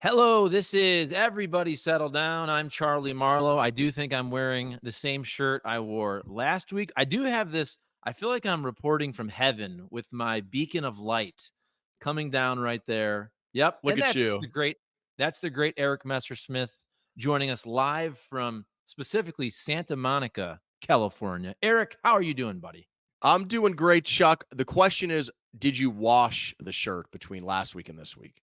Hello, this is Everybody Settle Down. I'm Charlie Marlow. I do think I'm wearing the same shirt I wore last week. I do have this. I feel like I'm reporting from heaven with my beacon of light coming down right there. Yep. Look And at you. that's the great Eric Messersmith joining us live from specifically Santa Monica, California. Eric, how are you doing, buddy? I'm doing great, Chuck. The question is, did you wash the shirt between last week and this week?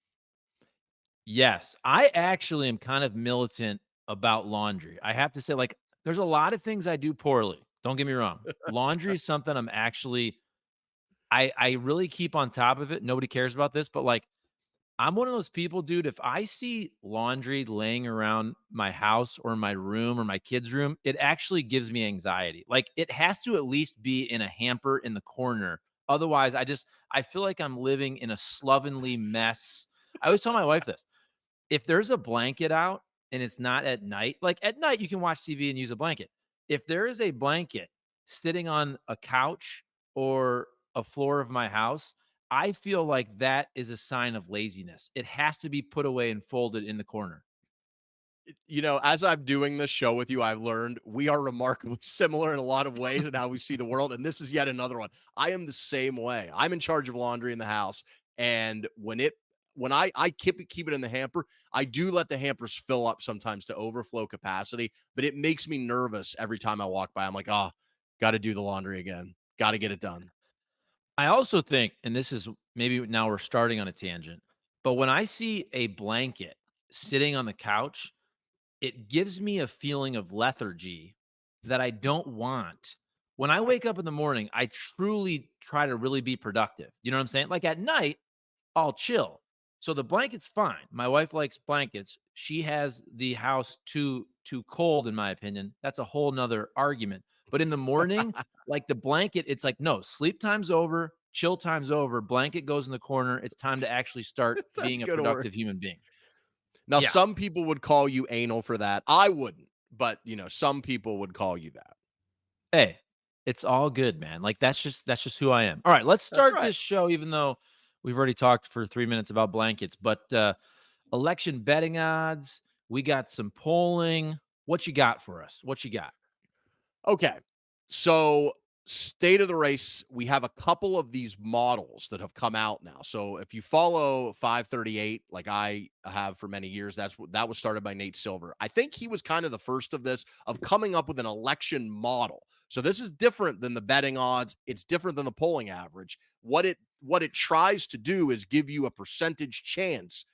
Yes, I actually am kind of militant about laundry. I have to say, like, there's a lot of things I do poorly. Don't get me wrong. Laundry is something I'm actually I really keep on top of it. Nobody cares about this, but like I'm one of those people, dude. If I see laundry laying around my house or my room or my kids' room, it actually gives me anxiety. Like it has to at least be in a hamper in the corner. Otherwise, I feel like I'm living in a slovenly mess. I always tell my wife this if there's a blanket out and it's not at night, like at night, you can watch TV and use a blanket. If there is a blanket sitting on a couch or a floor of my house, I feel like that is a sign of laziness. It has to be put away and folded in the corner. As I'm doing this show with you, I've learned we are remarkably similar in a lot of ways in how we see the world. And this is yet another one. I am the same way. I'm in charge of laundry in the house. And when I keep it in the hamper, I do let the hampers fill up sometimes to overflow capacity, but it makes me nervous every time I walk by. I'm like, oh, gotta do the laundry again. Gotta get it done. I also think, and this is maybe now we're starting on a tangent, but when I see a blanket sitting on the couch, it gives me a feeling of lethargy that I don't want. When I wake up in the morning, I truly try to really be productive. You know what I'm saying? Like at night, I'll chill. So the blanket's fine. My wife likes blankets. She has the house too cold, in my opinion. That's a whole nother argument. But in the morning, like the blanket, it's like, no, sleep time's over, chill time's over, blanket goes in the corner. It's time to actually start That's being a good order. productive human being. Now, Yeah. some people would call you anal for that. I wouldn't, but some people would call you that. Hey, it's all good, man. Like that's just who I am. All right, let's That's start right. this show even though we've already talked for 3 minutes about blankets, but election betting odds, we got some polling. What you got for us? What you got? Okay. So, state of the race, we have a couple of these models that have come out now. So, if you follow 538, like I have for many years, that was started by Nate Silver. I think he was kind of the first of this, of coming up with an election model. So, this is different than the betting odds. It's different than the polling average. What it tries to do is give you a percentage chance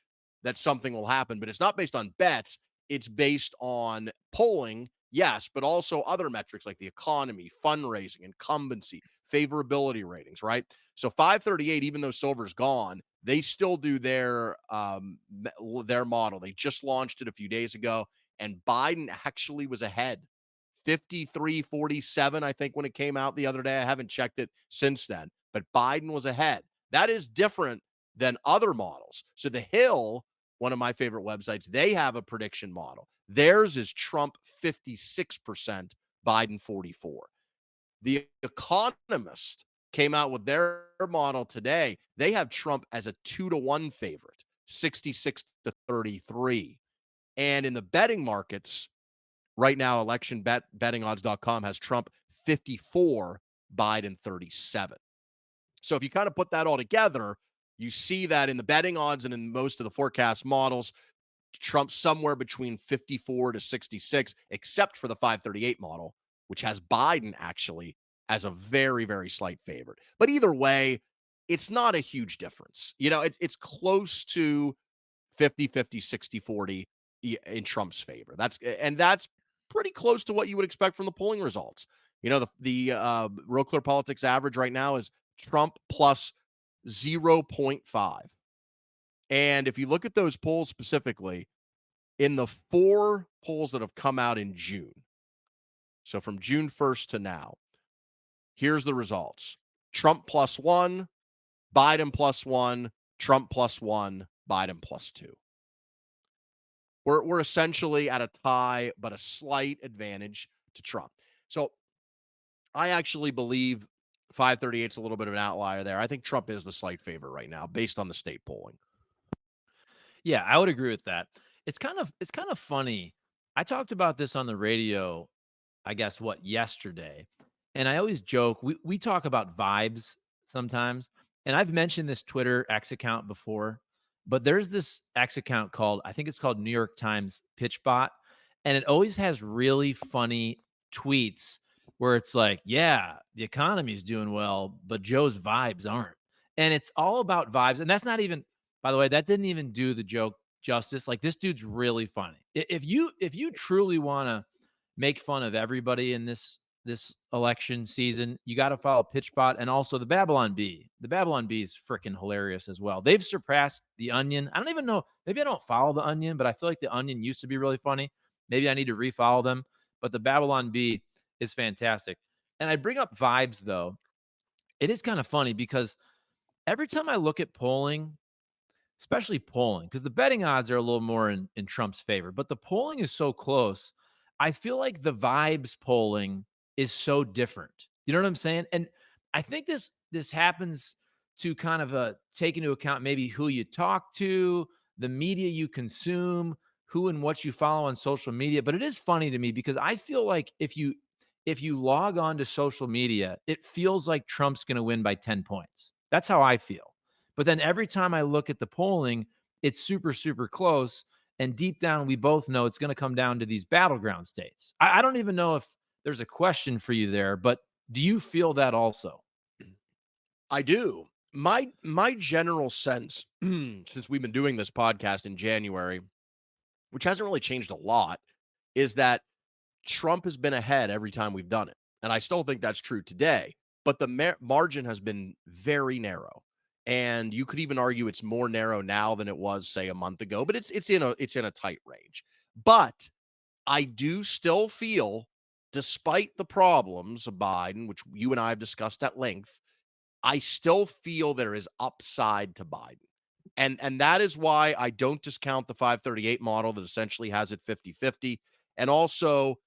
that something will happen, but it's not based on bets. It's based on polling, yes, but also other metrics like the economy, fundraising, incumbency, favorability ratings, right? So 538, even though Silver's gone, they still do their model. They just launched it a few days ago, and Biden actually was ahead 53-47, I think, when it came out the other day. I haven't checked it since then, but Biden was ahead. That is different than other models. So the Hill, one of my favorite websites, they have a prediction model. Theirs is Trump 56%, Biden 44. The Economist came out with their model today. They have Trump as a 2-to-1 favorite, 66 to 33. And in the betting markets, right now, bettingodds.com has Trump 54, Biden 37. So if you kind of put that all together, you see that in the betting odds and in most of the forecast models, Trump's somewhere between 54 to 66, except for the 538 model, which has Biden actually as a very, very slight favorite. But either way, it's not a huge difference. It's close to 50-50, 60-40 in Trump's favor. That's pretty close to what you would expect from the polling results. The Real Clear Politics average right now is Trump plus 0.5. And if you look at those polls specifically, in the four polls that have come out in June, so from June 1st to now, here's the results: Trump plus one, Biden plus one, Trump plus one, Biden plus two. We're essentially at a tie, but a slight advantage to Trump. So I actually believe 538 is a little bit of an outlier there. I think Trump is the slight favorite right now based on the state polling. Yeah, I would agree with that. It's kind of funny. I talked about this on the radio, I guess what, yesterday. And I always joke, we talk about vibes sometimes. And I've mentioned this Twitter X account before, but there's this X account called, I think it's called New York Times Pitchbot. And it always has really funny tweets where it's like, yeah, the economy's doing well, but Joe's vibes aren't. And it's all about vibes. And that's not even, by the way, that didn't even do the joke justice. Like this dude's really funny. If you truly want to make fun of everybody in this election season, you got to follow PitchBot and also the Babylon Bee. The Babylon Bee is freaking hilarious as well. They've surpassed the Onion. I don't even know. Maybe I don't follow the Onion, but I feel like the Onion used to be really funny. Maybe I need to refollow them. But the Babylon Bee is fantastic. And I bring up vibes though. It is kind of funny because every time I look at polling, especially polling, because the betting odds are a little more in Trump's favor, but the polling is so close. I feel like the vibes polling is so different. You know what I'm saying? And I think this happens to kind of take into account maybe who you talk to, the media you consume, who and what you follow on social media. But it is funny to me because I feel like if you log on to social media, it feels like Trump's going to win by 10 points. That's how I feel. But then every time I look at the polling, it's super, super close. And deep down, we both know it's going to come down to these battleground states. I don't even know if there's a question for you there, but do you feel that also? I do. My general sense, since we've been doing this podcast in January, which hasn't really changed a lot, is that Trump has been ahead every time we've done it. And I still think that's true today, but the margin has been very narrow. And you could even argue it's more narrow now than it was, say, a month ago, but it's in a tight range. But I do still feel, despite the problems of Biden, which you and I have discussed at length, I still feel there is upside to Biden. And that is why I don't discount the 538 model that essentially has it 50-50. And also,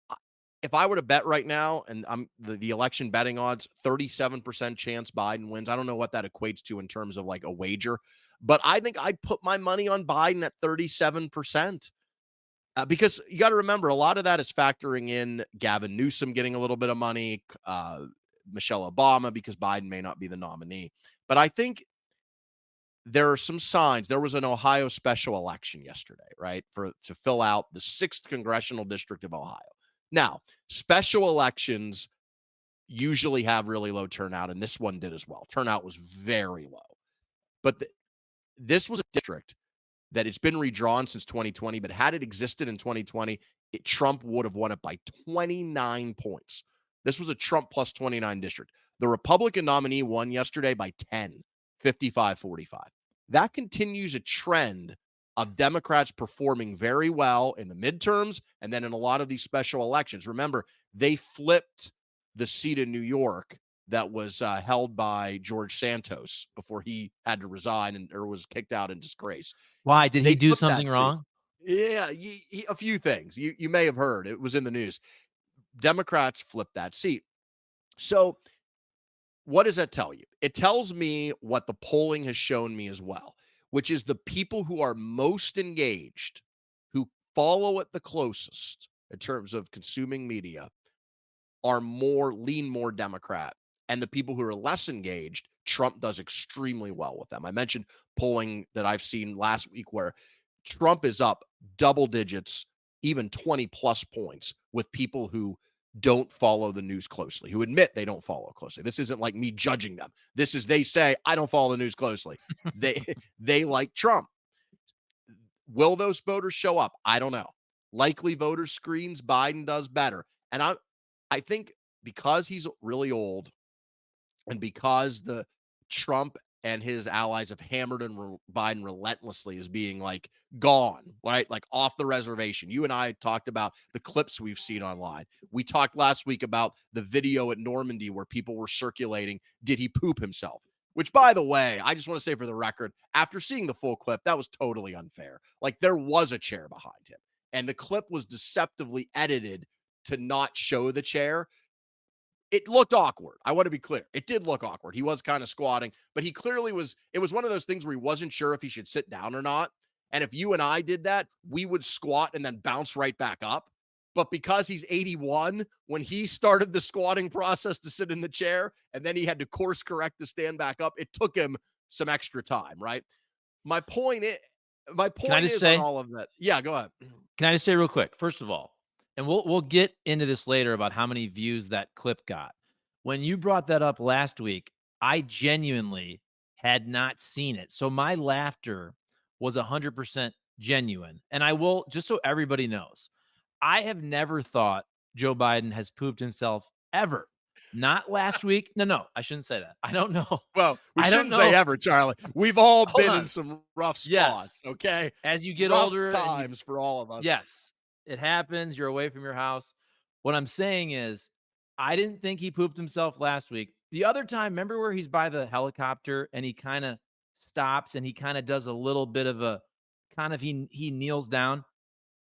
I if I were to bet right now, and I'm the election betting odds, 37% chance Biden wins. I don't know what that equates to in terms of like a wager, but I think I'd put my money on Biden at 37%. Because you got to remember, a lot of that is factoring in Gavin Newsom getting a little bit of money, Michelle Obama, because Biden may not be the nominee. But I think there are some signs. There was an Ohio special election yesterday, right, for to fill out the 6th congressional district of Ohio. Now, special elections usually have really low turnout, and this one did as well. Turnout was very low. But this was a district that it's been redrawn since 2020, but had it existed in 2020, Trump would have won it by 29 points. This was a Trump plus 29 district. The Republican nominee won yesterday by 10, 55-45. That continues a trend of Democrats performing very well in the midterms and then in a lot of these special elections. Remember, they flipped the seat in New York that was held by George Santos before he had to resign and or was kicked out in disgrace. Why? Did he They do flipped that something seat. wrong? Yeah, a few things. You may have heard. It was in the news. Democrats flipped that seat. So, what does that tell you? It tells me what the polling has shown me as well, which is the people who are most engaged, who follow it the closest in terms of consuming media, are more lean more Democrat. And the people who are less engaged, Trump does extremely well with them. I mentioned polling that I've seen last week where Trump is up double digits, even 20 plus points with people who don't follow the news closely, who admit they don't follow closely. This isn't like me judging them. This is they say I don't follow the news closely. They they like Trump. Will those voters show up? I don't know. Likely voter screens, Biden does better. And I think because he's really old and because the Trump and his allies have hammered and Biden relentlessly as being like gone, right? Like off the reservation. You and I talked about the clips we've seen online. We talked last week about the video at Normandy where people were circulating. Did he poop himself? Which, by the way, I just want to say for the record, after seeing the full clip, that was totally unfair. Like there was a chair behind him, and the clip was deceptively edited to not show the chair. It looked awkward. I want to be clear. It did look awkward. He was kind of squatting, but he clearly was. It was one of those things where he wasn't sure if he should sit down or not. And if you and I did that, we would squat and then bounce right back up. But because he's 81, when he started the squatting process to sit in the chair and then he had to course correct to stand back up, it took him some extra time, right? My point is, my Can I point just is on say all of that. Yeah, go ahead. Can I just say real quick, first of all, and we'll get into this later about how many views that clip got. When you brought that up last week, I genuinely had not seen it. So my laughter was 100% genuine. And I will, just so everybody knows, I have never thought Joe Biden has pooped himself ever. Not last week. No, no, I shouldn't say that. I don't know. Well, we I don't shouldn't say know. ever, Charlie. We've all Hold been in on. some rough Yes. spots, okay? As you get Rough older and you times for all of us. Yes, it happens, you're away from your house. What I'm saying is, I didn't think he pooped himself last week. The other time, remember where he's by the helicopter and he kinda stops and he kinda does a little bit of a he kneels down?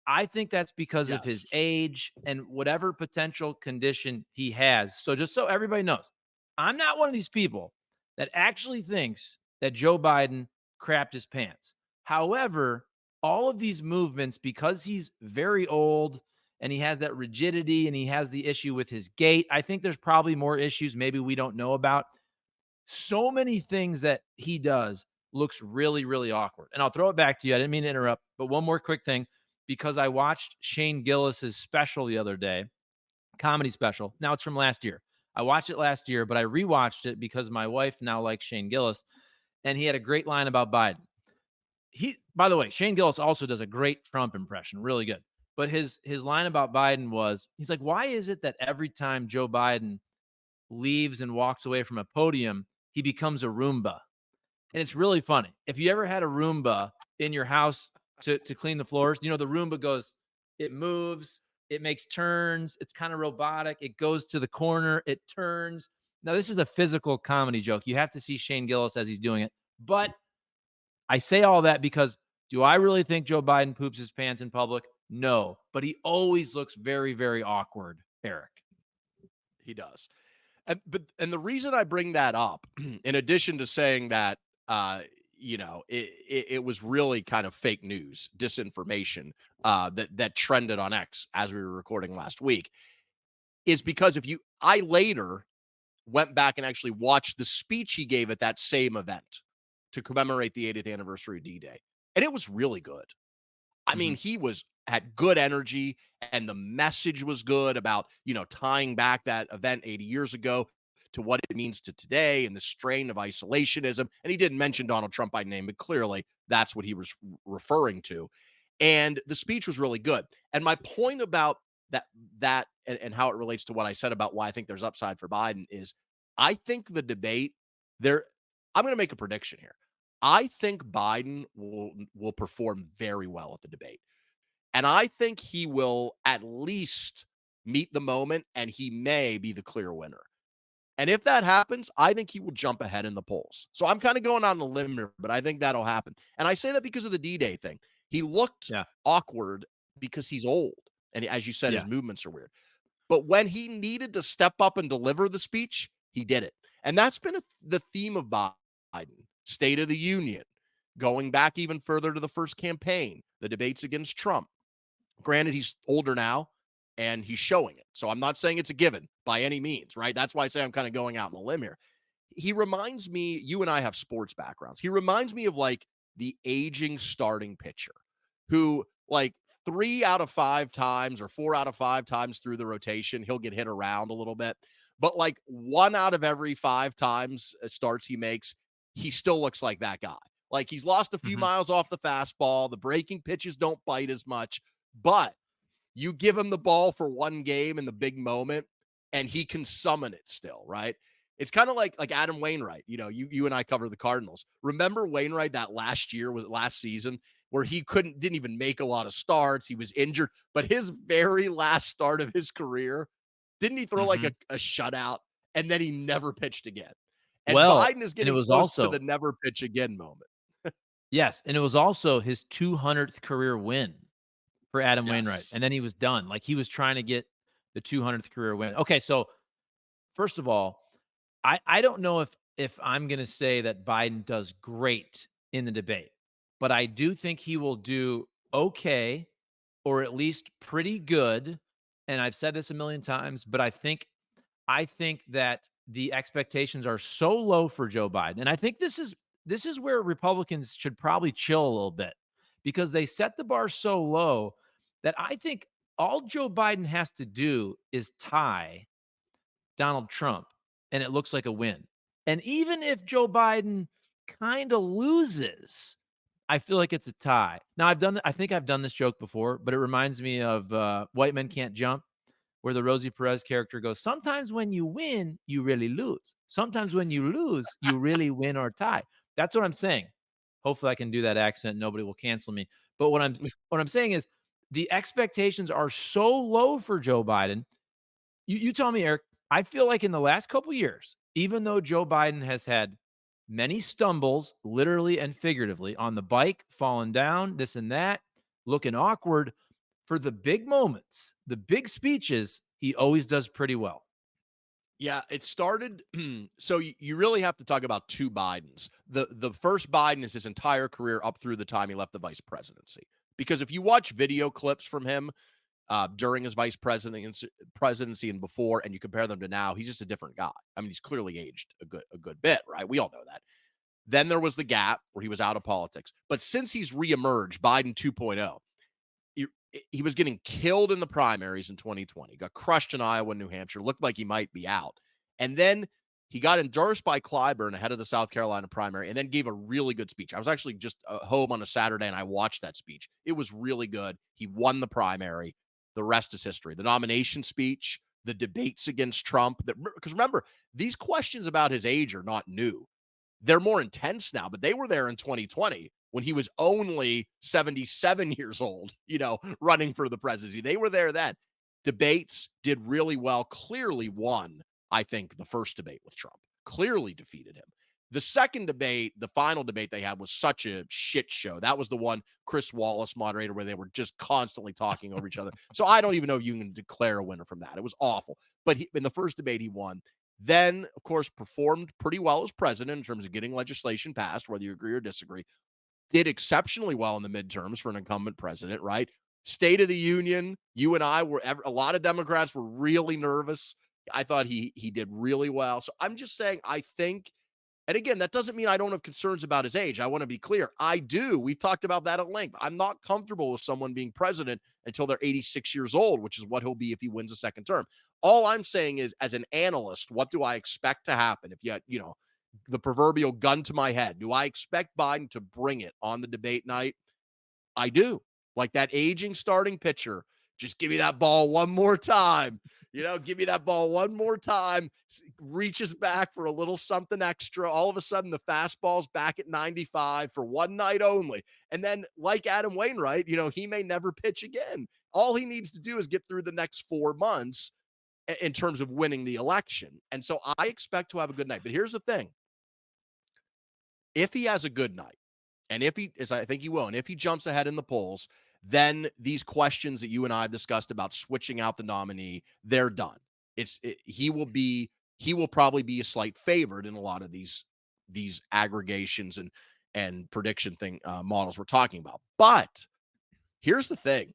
I think that's because of his Yes. age and whatever potential condition he has. So just so everybody knows, I'm not one of these people that actually thinks that Joe Biden crapped his pants. However, all of these movements, because he's very old and he has that rigidity and he has the issue with his gait, I think there's probably more issues maybe we don't know about. So many things that he does looks really, really awkward. And I'll throw it back to you. I didn't mean to interrupt, but one more quick thing because I watched Shane Gillis's special the other day, comedy special. Now it's from last year. I watched it last year, but I rewatched it because my wife now likes Shane Gillis, and he had a great line about Biden. By the way, Shane Gillis also does a great Trump impression, really good. But his line about Biden was, he's like, why is it that every time Joe Biden leaves and walks away from a podium, he becomes a Roomba? And it's really funny. If you ever had a Roomba in your house to clean the floors, the Roomba goes, it moves, it makes turns, it's kind of robotic, it goes to the corner, it turns. Now, this is a physical comedy joke. You have to see Shane Gillis as he's doing it. But I say all that because do I really think Joe Biden poops his pants in public? No, but he always looks very, very awkward, Eric. He does. And the reason I bring that up, in addition to saying that, it was really kind of fake news, disinformation, that trended on X as we were recording last week, is because I later went back and actually watched the speech he gave at that same event to commemorate the 80th anniversary of D-Day, and it was really good. I mean, Mhm. he had good energy and the message was good about, tying back that event 80 years ago to what it means to today and the strain of isolationism. And he didn't mention Donald Trump by name, but clearly that's what he was referring to. And the speech was really good. And my point about and how it relates to what I said about why I think there's upside for Biden is I think the debate there, I'm going to make a prediction here. I think Biden will perform very well at the debate. And I think he will at least meet the moment and he may be the clear winner. And if that happens, I think he will jump ahead in the polls. So I'm kind of going on a limb here, but I think that'll happen. And I say that because of the D-Day thing. He looked Yeah. awkward because he's old. And as you said, his Yeah. movements are weird. But when he needed to step up and deliver the speech, he did it. And that's been the theme of Biden. State of the Union, going back even further to the first campaign, the debates against Trump. Granted, he's older now and he's showing it. So I'm not saying it's a given by any means, right? That's why I say I'm kind of going out on a limb here. He reminds me, you and I have sports backgrounds. He reminds me of like the aging starting pitcher who, like, 3 out of 5 times or 4 out of 5 times through the rotation, he'll get hit around a little bit. But like 1 out of every 5 times starts he makes, he still looks like that guy. Like he's lost a few Mhm. miles off the fastball. The breaking pitches don't bite as much, but you give him the ball for one game in the big moment, and he can summon it still, right? It's kind of like Adam Wainwright. You and I cover the Cardinals. Remember Wainwright that last season where he didn't even make a lot of starts. He was injured, but his very last start of his career, didn't he throw like Mhm. a shutout and then he never pitched again? And Well, Biden is and it getting was close to the also never pitch again moment. yes, and it was also his 200th career win for Adam Wainwright, Yes. and then he was done. Like, he was trying to get the 200th career win. Okay, so first of all, I don't know if I'm gonna say that Biden does great in the debate. but I do think he will do okay or at least pretty good. And I've said this a million times, but I think that the expectations are so low for Joe Biden. And I think this is where Republicans should probably chill a little bit because they set the bar so low that I think all Joe Biden has to do is tie Donald Trump and it looks like a win. And even if Joe Biden kind of loses, I feel like it's a tie. Now I think I've done this joke before, but it reminds me of White Men Can't Jump where the Rosie Perez character goes, "Sometimes when you win, you really lose. Sometimes when you lose, you really win or tie." That's what I'm saying. Hopefully I can do that accent, nobody will cancel me. But what I'm saying is the expectations are so low for Joe Biden. You tell me, Eric, I feel like in the last couple years, even though Joe Biden has had many stumbles, literally and figuratively, on the bike, falling down, this and that, looking awkward, for the big moments, the big speeches, he always does pretty well. Yeah, it started. So you really have to talk about two Bidens. The first Biden is his entire career up through the time he left the vice presidency. Because if you watch video clips from him during his presidency and before, and you compare them to now, he's just a different guy. I mean, he's clearly aged a good bit, right? We all know that. Then there was the gap where he was out of politics, but since he's reemerged, Biden 2.0, he, he was getting killed in the primaries in 2020, got crushed in Iowa and New Hampshire, looked like he might be out. And then he got endorsed by Clyburn ahead of the South Carolina primary and then gave a really good speech. I was actually just home on a Saturday and I watched that speech. It was really good. He won the primary. The rest is history. The nomination speech, the debates against Trump, because remember, these questions about his age are not new. They're more intense now, but they were there in 2020 when he was only 77 years old, running for the presidency. They were there then. Debates did really well, clearly won, I think, the first debate with Trump, clearly defeated him. The second debate, the final debate they had was such a shit show. That was the one Chris Wallace moderated where they were just constantly talking over each other. So I don't even know if you can declare a winner from that. It was awful. But in the first debate, he won. Then, of course, performed pretty well as president in terms of getting legislation passed, whether you agree or disagree. Did exceptionally well in the midterms for an incumbent president, right? State of the Union, you and I were a lot of Democrats were really nervous. I thought he did really well. So I'm just saying, I think, and again, that doesn't mean I don't have concerns about his age. I want to be clear. I do. We've talked about that at length. I'm not comfortable with someone being president until they're 86 years old, which is what he'll be if he wins a second term. All I'm saying is, as an analyst, what do I expect to happen if the proverbial gun to my head? Do I expect Biden to bring it on the debate night? I do. Like that aging starting pitcher. Just give me that ball one more time. Give me that ball one more time. Reaches back for a little something extra. All of a sudden, the fastball's back at 95 for one night only. And then, like Adam Wainwright, he may never pitch again. All he needs to do is get through the next 4 months in terms of winning the election. And so I expect to have a good night. But here's the thing. If he has a good night, and if he, as I think he will, and if he jumps ahead in the polls, then these questions that you and I have discussed about switching out the nominee, they're done. He will probably be a slight favorite in a lot of these aggregations and prediction models we're talking about. But here's the thing: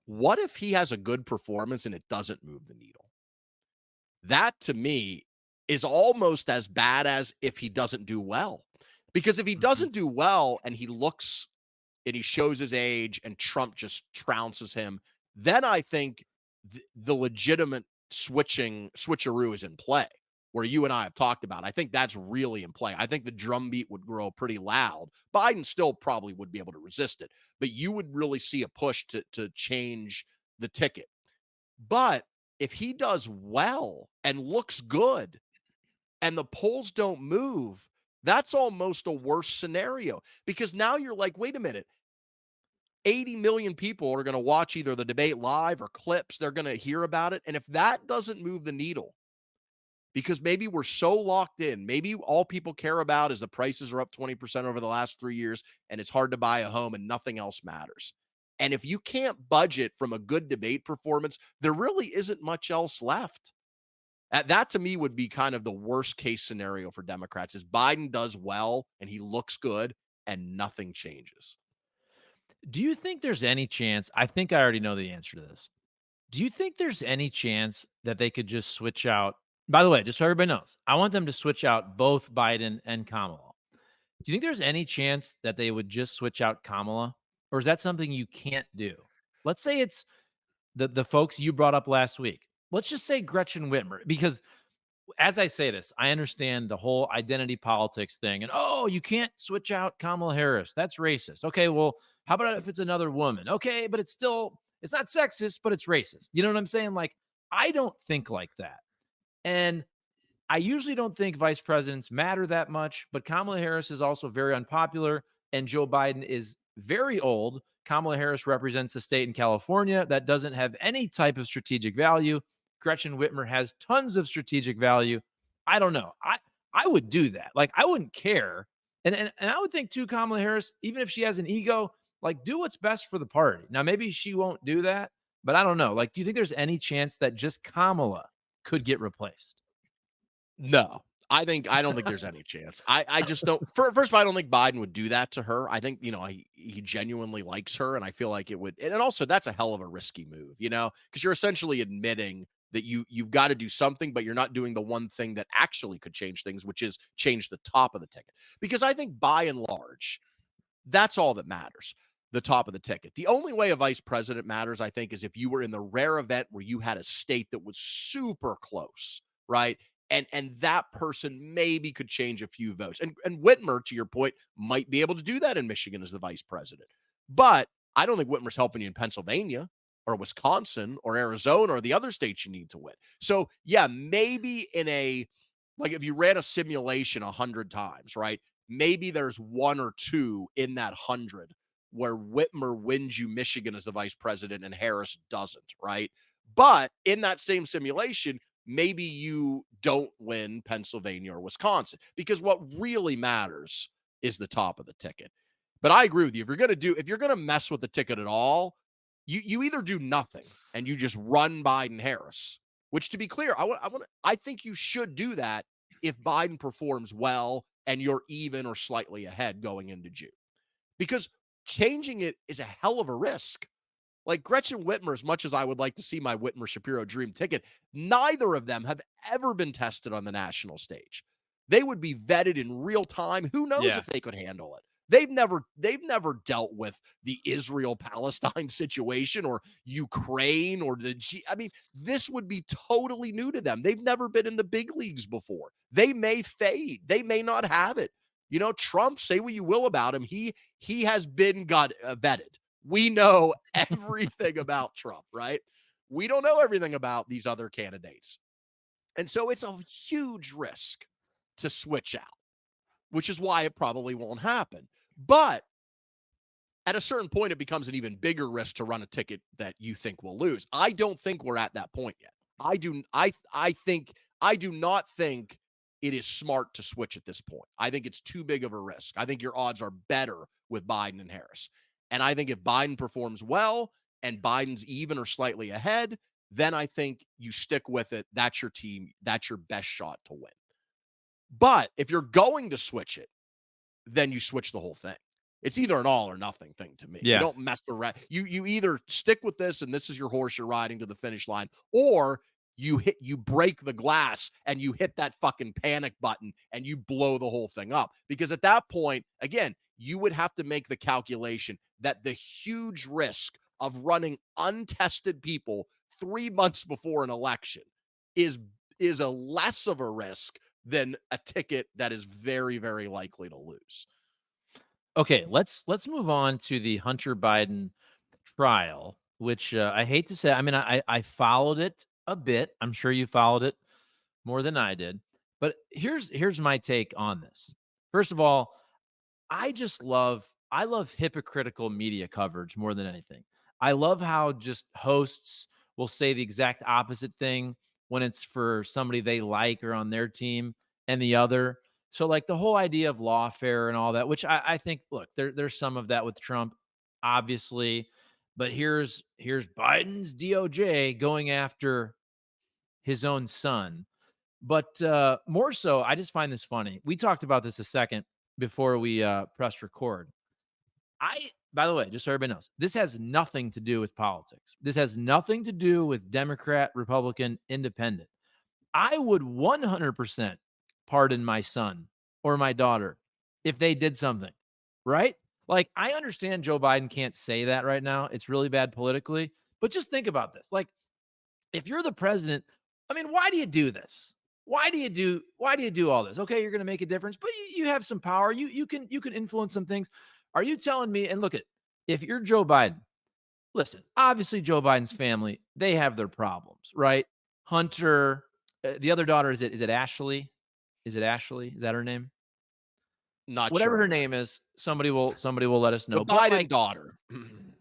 what if he has a good performance and it doesn't move the needle? That to me is almost as bad as if he doesn't do well. Because if he Mhm. doesn't do well and he looks and he shows his age and Trump just trounces him, then I think the legitimate switcheroo is in play, where you and I have talked about. I think that's really in play. I think the drumbeat would grow pretty loud. Biden still probably would be able to resist it, but you would really see a push to change the ticket. But if he does well and looks good and the polls don't move, that's almost a worse scenario because now you're like, wait a minute, 80 million people are going to watch either the debate live or clips. They're going to hear about it. And if that doesn't move the needle, because maybe we're so locked in, maybe all people care about is the prices are up 20% over the last 3 years and it's hard to buy a home and nothing else matters. And if you can't budget from a good debate performance, there really isn't much else left. That to me would be kind of the worst case scenario for Democrats is Biden does well and he looks good and nothing changes. Do you think there's any chance? I think I already know the answer to this. Do you think there's any chance that they could just switch out? By the way, just so everybody knows, I want them to switch out both Biden and Kamala. Do you think there's any chance that they would just switch out Kamala? Or is that something you can't do? Let's say it's the folks you brought up last week. Let's just say Gretchen Whitmer, because as I say this, I understand the whole identity politics thing. And oh, you can't switch out Kamala Harris. That's racist. Okay, well, how about if it's another woman? Okay, but it's not sexist, but it's racist. You know what I'm saying? Like, I don't think like that. And I usually don't think vice presidents matter that much, but Kamala Harris is also very unpopular, and Joe Biden is very old. Kamala Harris represents a state in California that doesn't have any type of strategic value. Gretchen Whitmer has tons of strategic value. I don't know. I would do that. Like, I wouldn't care. And I would think too, Kamala Harris, even if she has an ego, like, do what's best for the party. Now, maybe she won't do that, but I don't know. Like, do you think there's any chance that just Kamala could get replaced? No. I don't think there's any chance. I just don't first of all, I don't think Biden would do that to her. I think, he genuinely likes her, and I feel like it would and also that's a hell of a risky move, because you're essentially admitting that you've got to do something, but you're not doing the one thing that actually could change things, which is change the top of the ticket. Because I think by and large, that's all that matters. The top of the ticket. The only way a vice president matters, I think, is if you were in the rare event where you had a state that was super close, right? And that person maybe could change a few votes. And Whitmer, to your point, might be able to do that in Michigan as the vice president. But I don't think Whitmer's helping you in Pennsylvania or Wisconsin or Arizona or the other states you need to win. So yeah, maybe like if you ran a simulation 100 times, right? Maybe there's one or two in that 100 where Whitmer wins you Michigan as the vice president and Harris doesn't, right? But in that same simulation, maybe you don't win Pennsylvania or Wisconsin because what really matters is the top of the ticket. But I agree with you. If you're gonna mess with the ticket at all, you either do nothing and you just run Biden Harris, which to be clear, I think you should do that if Biden performs well and you're even or slightly ahead going into June. Because changing it is a hell of a risk. Like Gretchen Whitmer, as much as I would like to see my Whitmer Shapiro dream ticket, neither of them have ever been tested on the national stage. They would be vetted in real time. Who knows Yeah. if they could handle it? They've never dealt with the Israel Palestine situation or Ukraine or I mean, this would be totally new to them. They've never been in the big leagues before. They may fade. They may not have it. Trump, say what you will about him, he has been vetted. We know everything about Trump, right? We don't know everything about these other candidates. And so it's a huge risk to switch out, which is why it probably won't happen. But at a certain point, it becomes an even bigger risk to run a ticket that you think will lose. I don't think we're at that point yet. I do not think it is smart to switch at this point. I think it's too big of a risk. I think your odds are better with Biden and Harris. And I think if Biden performs well and Biden's even or slightly ahead, then I think you stick with it. That's your team. That's your best shot to win. But if you're going to switch it, then you switch the whole thing. It's either an all or nothing thing to me. You Yeah. don't mess around. You either stick with this and this is your horse you're riding to the finish line, or you break the glass and you hit that fucking panic button and you blow the whole thing up. Because at that point, again, you would have to make the calculation that the huge risk of running untested people 3 months before an election is is a less of a risk than a ticket that is very, very likely to lose. Okay, let's move on to the Hunter Biden trial, which I hate to say. I mean, I followed it a bit. I'm sure you followed it more than I did. But here's my take on this. First of all, I love hypocritical media coverage more than anything. I love how just hosts will say the exact opposite thing when it's for somebody they like or on their team and the other. So like the whole idea of lawfare and all that, which I think, look, there's some of that with Trump, obviously, but here's Biden's DOJ going after his own son. But more so, I just find this funny. We talked about this a second. before we pressed record. By the way, just so everybody knows, this has nothing to do with politics. This has nothing to do with Democrat, Republican, Independent. I would 100% pardon my son or my daughter if they did something, right? Like, I understand Joe Biden can't say that right now. It's really bad politically. But just think about this. Like, if you're the president, I mean, why do you do this? Why do you do all this? Okay, you're going to make a difference, but you have some power. You can influence some things. Are you telling me? And look at, if you're Joe Biden, listen, obviously Joe Biden's family, they have their problems, right? Hunter, the other daughter, is it Ashley? Is it Ashley? Is that her name? Not Whatever sure her on that. name is, somebody will let us The know. But Biden like, daughter.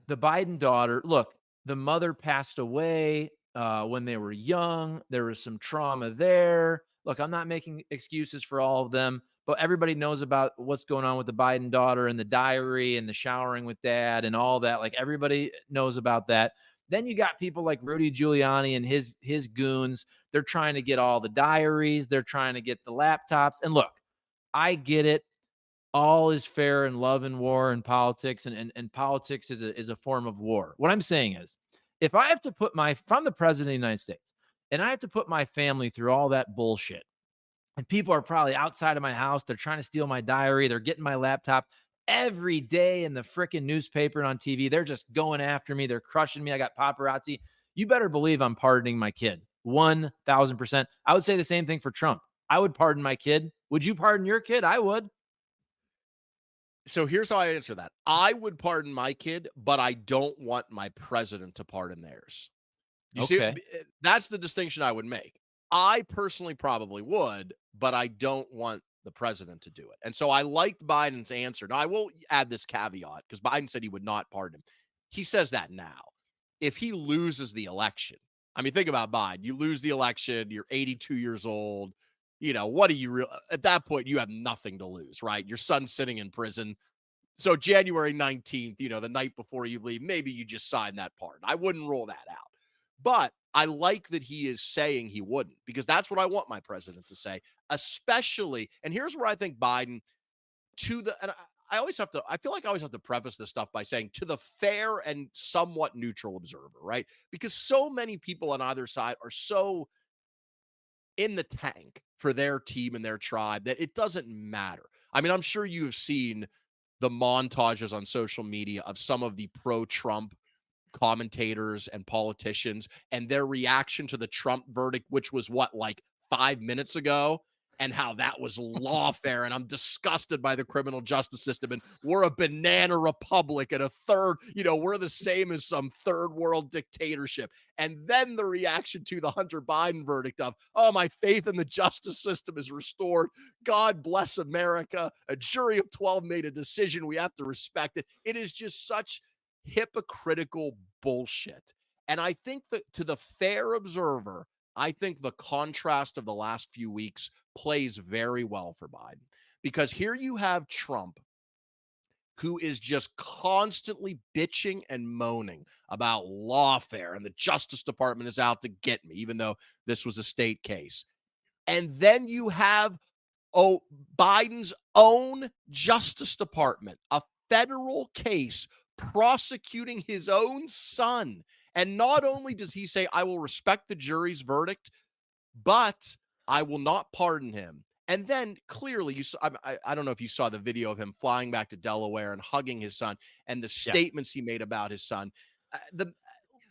the Biden daughter, look, the mother passed away when they were young. There was some trauma there. Look, I'm not making excuses for all of them, but everybody knows about what's going on with the Biden daughter and the diary and the showering with dad and all that. Like, everybody knows about that. Then you got people like Rudy Giuliani and his goons. They're trying to get all the diaries. They're trying to get the laptops. And look, I get it, all is fair in love and war and politics, and politics is a form of war. What I'm saying is, if I'm the president of the United States and I have to put my family through all that bullshit, and people are probably outside of my house, they're trying to steal my diary, they're getting my laptop every day in the freaking newspaper and on TV, they're just going after me, they're crushing me, I got paparazzi. You better believe I'm pardoning my kid. 1000%. I would say the same thing for Trump. I would pardon my kid. Would you pardon your kid? I would. So here's how I answer that. I would pardon my kid, but I don't want my president to pardon theirs. You see, Okay. that's the distinction I would make. I personally probably would, but I don't want the president to do it. And so I liked Biden's answer. Now, I will add this caveat because Biden said he would not pardon him. He says that now. If he loses the election, I mean, think about Biden. You lose the election, you're 82 years old. What do you at that point? You have nothing to lose, right? Your son's sitting in prison. So January 19th, the night before you leave, maybe you just sign that pardon. I wouldn't rule that out. But I like that he is saying he wouldn't, because that's what I want my president to say, especially. And here's where I think Biden, and I always have to, I feel like I always have to preface this stuff by saying to the fair and somewhat neutral observer, right? Because so many people on either side are so in the tank for their team and their tribe that it doesn't matter. I mean, I'm sure you have seen the montages on social media of some of the pro-Trump commentators and politicians and their reaction to the Trump verdict, which was what, like 5 minutes ago, and how that was lawfare. And I'm disgusted by the criminal justice system. And we're a banana republic and we're the same as some third world dictatorship. And then the reaction to the Hunter Biden verdict of, oh, my faith in the justice system is restored. God bless America. A jury of 12 made a decision. We have to respect it. It is just such hypocritical bullshit. And I think that to the fair observer, I think the contrast of the last few weeks plays very well for Biden, because here you have Trump, who is just constantly bitching and moaning about lawfare and the Justice Department is out to get me, even though this was a state case. And then you have Biden's own Justice Department, a federal case prosecuting his own son. And not only does he say, I will respect the jury's verdict, but I will not pardon him. And then clearly, I don't know if you saw the video of him flying back to Delaware and hugging his son and the Yeah. statements he made about his son.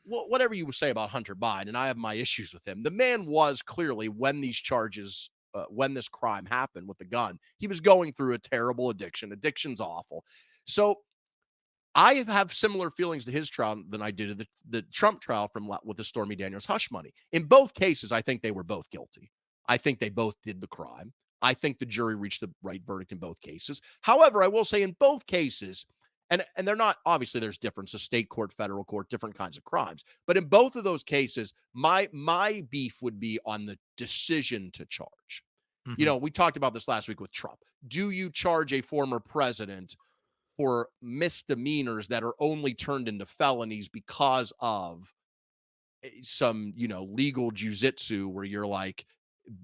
Whatever you say about Hunter Biden, and I have my issues with him, the man was clearly, when these charges, when this crime happened with the gun, he was going through a terrible addiction. Addiction's awful. So I have similar feelings to his trial than I did to the Trump trial with the Stormy Daniels hush money. In both cases, I think they were both guilty. I think they both did the crime. I think the jury reached the right verdict in both cases. However, I will say in both cases, and they're not, obviously there's differences, state court, federal court, different kinds of crimes. But in both of those cases, my beef would be on the decision to charge. Mhm. We talked about this last week with Trump. Do you charge a former president for misdemeanors that are only turned into felonies because of some, legal jujitsu where you're like,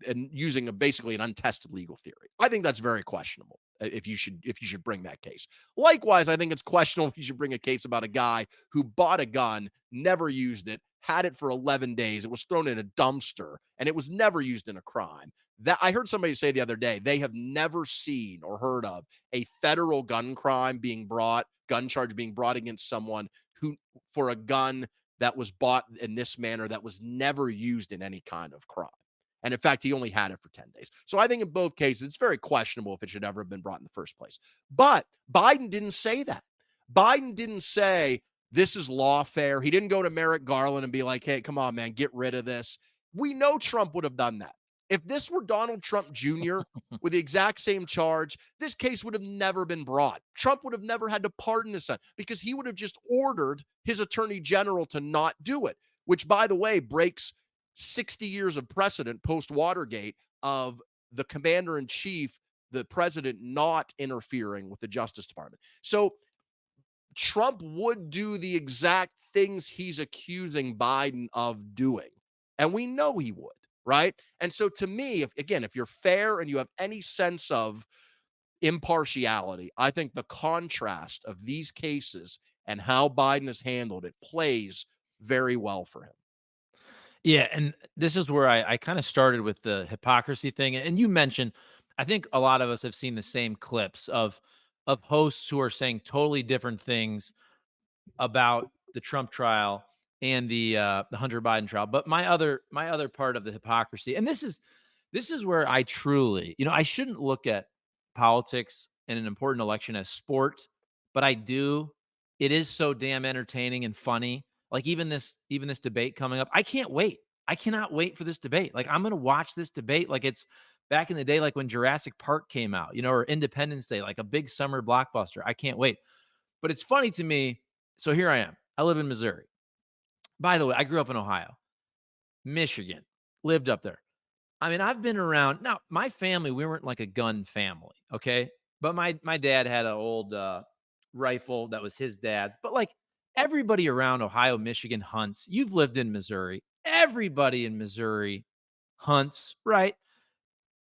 and using basically an untested legal theory? I think that's very questionable. if you should bring that case. Likewise, I think it's questionable if you should bring a case about a guy who bought a gun, never used it, had it for 11 days, it was thrown in a dumpster, and it was never used in a crime. That I heard somebody say the other day, they have never seen or heard of a federal gun charge being brought against someone who for a gun that was bought in this manner that was never used in any kind of crime. And in fact, he only had it for 10 days. So I think in both cases, it's very questionable if it should ever have been brought in the first place. But Biden didn't say that. Biden didn't say this is lawfare. He didn't go to Merrick Garland and be like, hey, come on, man, get rid of this. We know Trump would have done that. If this were Donald Trump Jr. with the exact same charge, this case would have never been brought. Trump would have never had to pardon his son because he would have just ordered his attorney general to not do it, which, by the way, breaks 60 years of precedent post Watergate of the commander in chief, the president, not interfering with the Justice Department. So Trump would do the exact things he's accusing Biden of doing. And we know he would, right? And so to me, if you're fair and you have any sense of impartiality, I think the contrast of these cases and how Biden has handled it plays very well for him. Yeah, and this is where I kind of started with the hypocrisy thing. And you mentioned, I think a lot of us have seen the same clips of hosts who are saying totally different things about the Trump trial and the Hunter Biden trial. But my other part of the hypocrisy, and this is where I truly, I shouldn't look at politics in an important election as sport, but I do. It is so damn entertaining and funny. Like even this debate coming up, I can't wait. I cannot wait for this debate. Like I'm going to watch this debate like it's back in the day, like when Jurassic Park came out, or Independence Day, like a big summer blockbuster. I can't wait. But it's funny to me. So here I am. I live in Missouri. By the way, I grew up in Ohio, Michigan, lived up there. I mean, I've been around. Now, my family, we weren't like a gun family, okay? But my dad had an old rifle that was his dad's. But like everybody around Ohio, Michigan hunts. You've lived in Missouri. Everybody in Missouri hunts, right?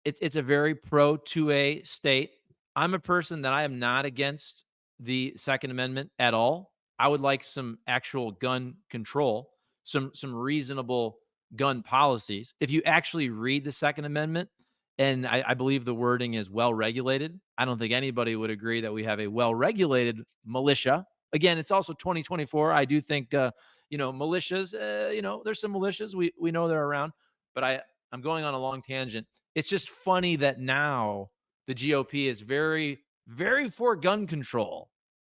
It's a very pro 2A state. I'm a person that I am not against the Second Amendment at all. I would like some actual gun control, some reasonable gun policies. If you actually read the Second Amendment, and I believe the wording is well regulated, I don't think anybody would agree that we have a well regulated militia. Again, it's also 2024. I do think militias. There's some militias we know they're around, but I'm going on a long tangent. It's just funny that now the GOP is very, very for gun control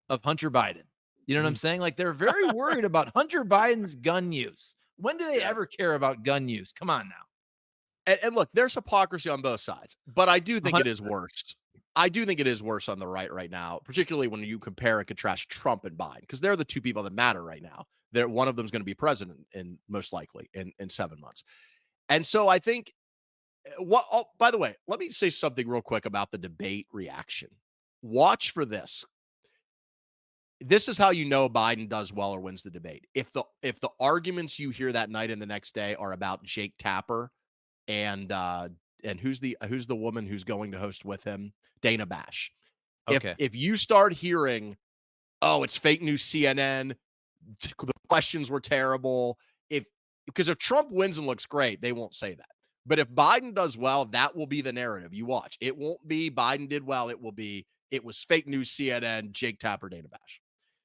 of Hunter Biden. You know what I'm Mhm. saying? Like they're very worried about Hunter Biden's gun use. When do they ever Yes. care about gun use? Come on now. And look, there's hypocrisy on both sides, but I do think it is 100%. worse. I do think it is worse on the right now, particularly when you compare and contrast Trump and Biden, because they're the two people that matter right now. They're one of them is going to be president in most likely in 7 months. And so I think by the way, let me say something real quick about the debate reaction. Watch for this. This is how you know Biden does well or wins the debate. If the arguments you hear that night and the next day are about Jake Tapper and who's the woman who's going to host with him? Dana Bash. Okay. If you start hearing, "Oh, it's fake news CNN, the questions were terrible," if Trump wins and looks great, they won't say that. But if Biden does well, that will be the narrative. You watch. It won't be Biden did well. It will be it was fake news CNN, Jake Tapper, Dana Bash.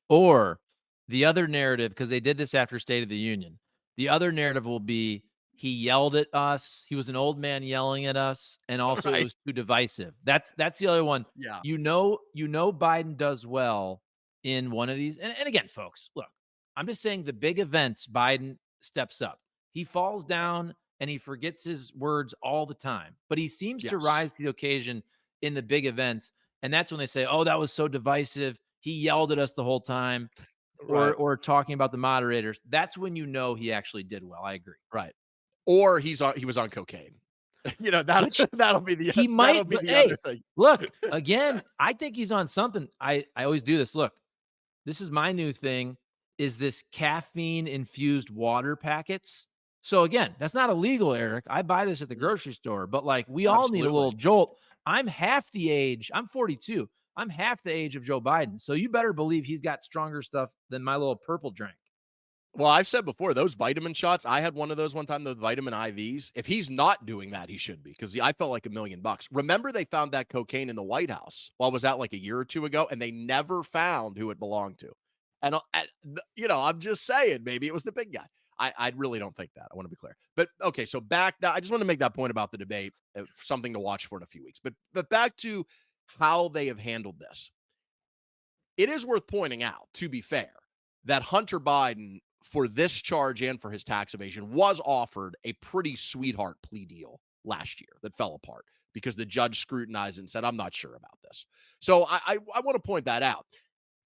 Or the other narrative, because they did this after State of the Union, the other narrative will be he yelled at us. He was an old man yelling at us, and also it Right. was too divisive. That's the other one. Yeah. Biden does well in one of these. And again, folks, look, I'm just saying the big events, Biden steps up. He falls down and he forgets his words all the time, but he seems to Yes. rise to the occasion in the big events. And that's when they say, "Oh, that was so divisive. He yelled at us the whole time," or Right. talking about the moderators. That's when you know he actually did well. I agree. Right. Or he was on cocaine. That Which that'll be the he that'll might, be but the other hey, thing. look, again, I think he's on something. I always do this. Look, this is my new thing, is this caffeine infused water packets. So again, that's not illegal, Eric. I buy this at the Mhm. grocery store, but like we all need a little Absolutely. jolt. I'm half the age. I'm 42. I'm half the age of Joe Biden. So you better believe he's got stronger stuff than my little purple drink. Well, I've said before, those vitamin shots, I had one of those one time, those vitamin IVs. If he's not doing that, he should be, because I felt like $1,000,000. Remember, they found that cocaine in the White House. Well, was that like a year or two ago? And they never found who it belonged to. I'm just saying, maybe it was the big guy. I really don't think that. I want to be clear. But okay, so back now, I just want to make that point about the debate, something to watch for in a few weeks. But back to how they have handled this. It is worth pointing out, to be fair, that Hunter Biden, for this charge and for his tax evasion, was offered a pretty sweetheart plea deal last year that fell apart because the judge scrutinized it and said, I'm not sure about this. So I want to point that out.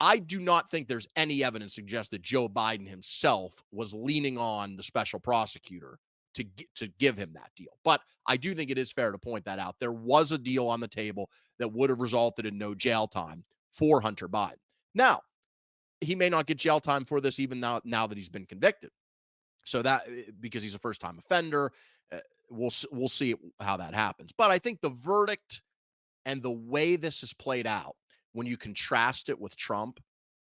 I do not think there's any evidence to suggest that Joe Biden himself was leaning on the special prosecutor to give him that deal. But I do think it is fair to point that out. There was a deal on the table that would have resulted in no jail time for Hunter Biden. Now, he may not get jail time for this even now that he's been convicted. So that, because he's a first time offender, we'll see how that happens. But I think the verdict and the way this has played out, when you contrast it with Trump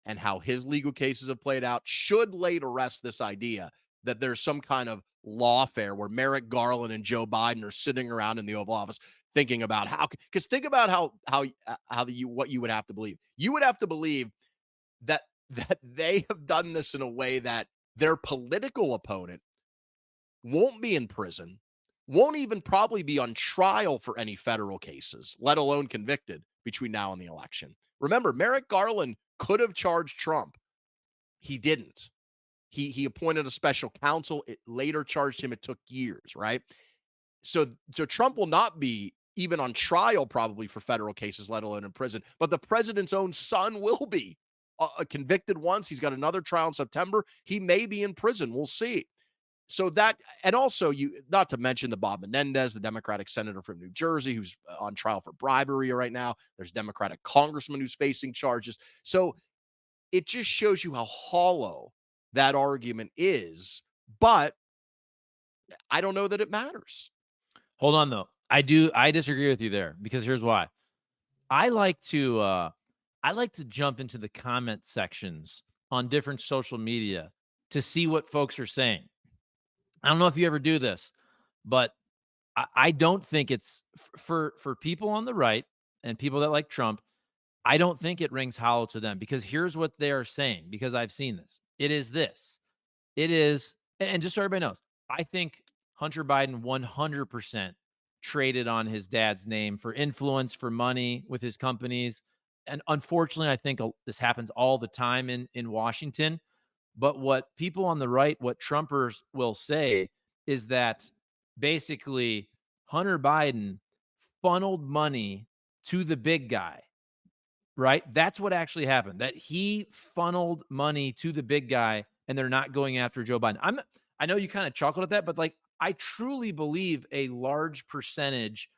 and how his legal cases have played out, should lay to rest this idea that there's some kind of lawfare where Merrick Garland and Joe Biden are sitting around in the Oval Office thinking about because think about what you would have to believe. You would have to believe that they have done this in a way that their political opponent won't be in prison, won't even probably be on trial for any federal cases, let alone convicted between now and the election. Remember, Merrick Garland could have charged Trump. He didn't. He appointed a special counsel. It later charged him. It took years, right? So Trump will not be even on trial probably for federal cases, let alone in prison. But the president's own son will be convicted once. He's got another trial in September. He may be in prison. We'll see. So that, and also not to mention the Bob Menendez, the Democratic senator from New Jersey, who's on trial for bribery right now. There's a Democratic congressman who's facing charges. So it just shows you how hollow that argument is. But I don't know that it matters. Hold on though. I disagree with you there because here's why. I like to jump into the comment sections on different social media to see what folks are saying. I don't know if you ever do this, but I don't think it's for people on the right and people that like Trump. I don't think it rings hollow to them because here's what they are saying, because I've seen this. It is this. It is, and just so everybody knows, I think Hunter Biden 100% traded on his dad's name for influence, for money with his companies. And unfortunately, I think this happens all the time in Washington. But what people on the right, what Trumpers will say is that basically Hunter Biden funneled money to the big guy, right? That's what actually happened, that he funneled money to the big guy and they're not going after Joe Biden. I know you kind of chuckled at that, but like I truly believe a large percentage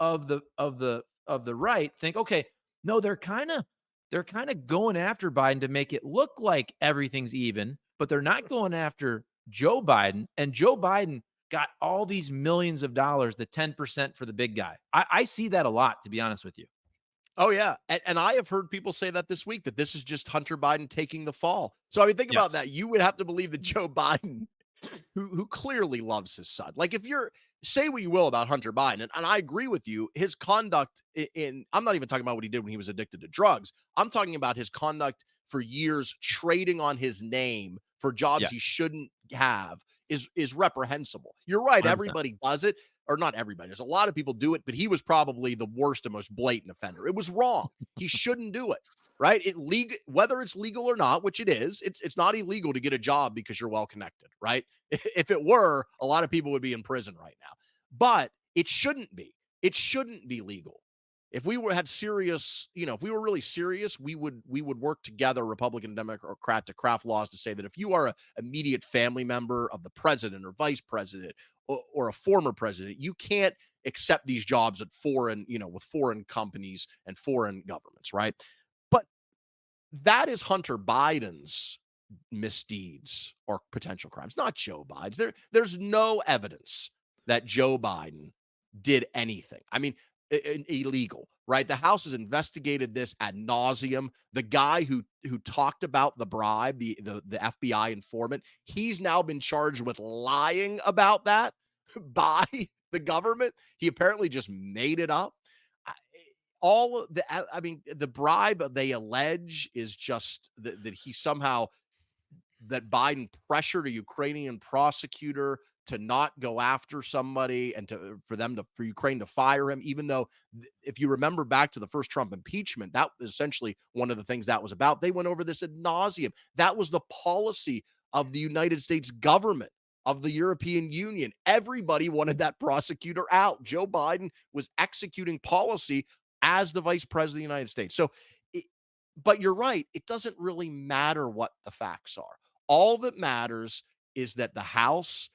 of the right think, okay, no, they're kind of going after Biden to make it look like everything's even, but they're not going after Joe Biden. And Joe Biden got all these millions of dollars, the 10% for the big guy. I see that a lot, to be honest with you. Oh, yeah. And I have heard people say that this week, that this is just Hunter Biden taking the fall. So, I mean, think about Yes. that. You would have to believe that Joe Biden, who clearly loves his son, like if you're, say what you will about Hunter Biden, and I agree with you, his conduct I'm not even talking about what he did when he was addicted to drugs. I'm talking about his conduct for years, trading on his name for jobs Yeah. he shouldn't have is reprehensible. You're right. 100%. Everybody does it, or not everybody. There's a lot of people do it, but he was probably the worst and most blatant offender. It was wrong. He shouldn't do it. Right? Whether it's legal or not, which it is, it's not illegal to get a job because you're well connected, right? If it were, a lot of people would be in prison right now. But it shouldn't be. It shouldn't be legal. If we had serious, if we were really serious, we would work together, Republican and Democrat, to craft laws to say that if you are a immediate family member of the president or vice president, or a former president, you can't accept these jobs at with foreign companies and foreign governments, right? But that is Hunter Biden's misdeeds or potential crimes, not Joe Biden's. There's no evidence that Joe Biden did anything. I mean, illegal, right? The House has investigated this ad nauseum. The guy who talked about the bribe, the FBI informant, he's now been charged with lying about that by the government. He apparently just made it up. I- All of the, I mean, the bribe they allege is just that he somehow that Biden pressured a Ukrainian prosecutor to not go after somebody and for Ukraine to fire him, even though if you remember back to the first Trump impeachment, that was essentially one of the things that was about. They went over this ad nauseum. That was the policy of the United States government, of the European Union. Everybody wanted that prosecutor out. Joe Biden was executing policy as the vice president of the United States. So, but you're right. It doesn't really matter what the facts are. All that matters is that the House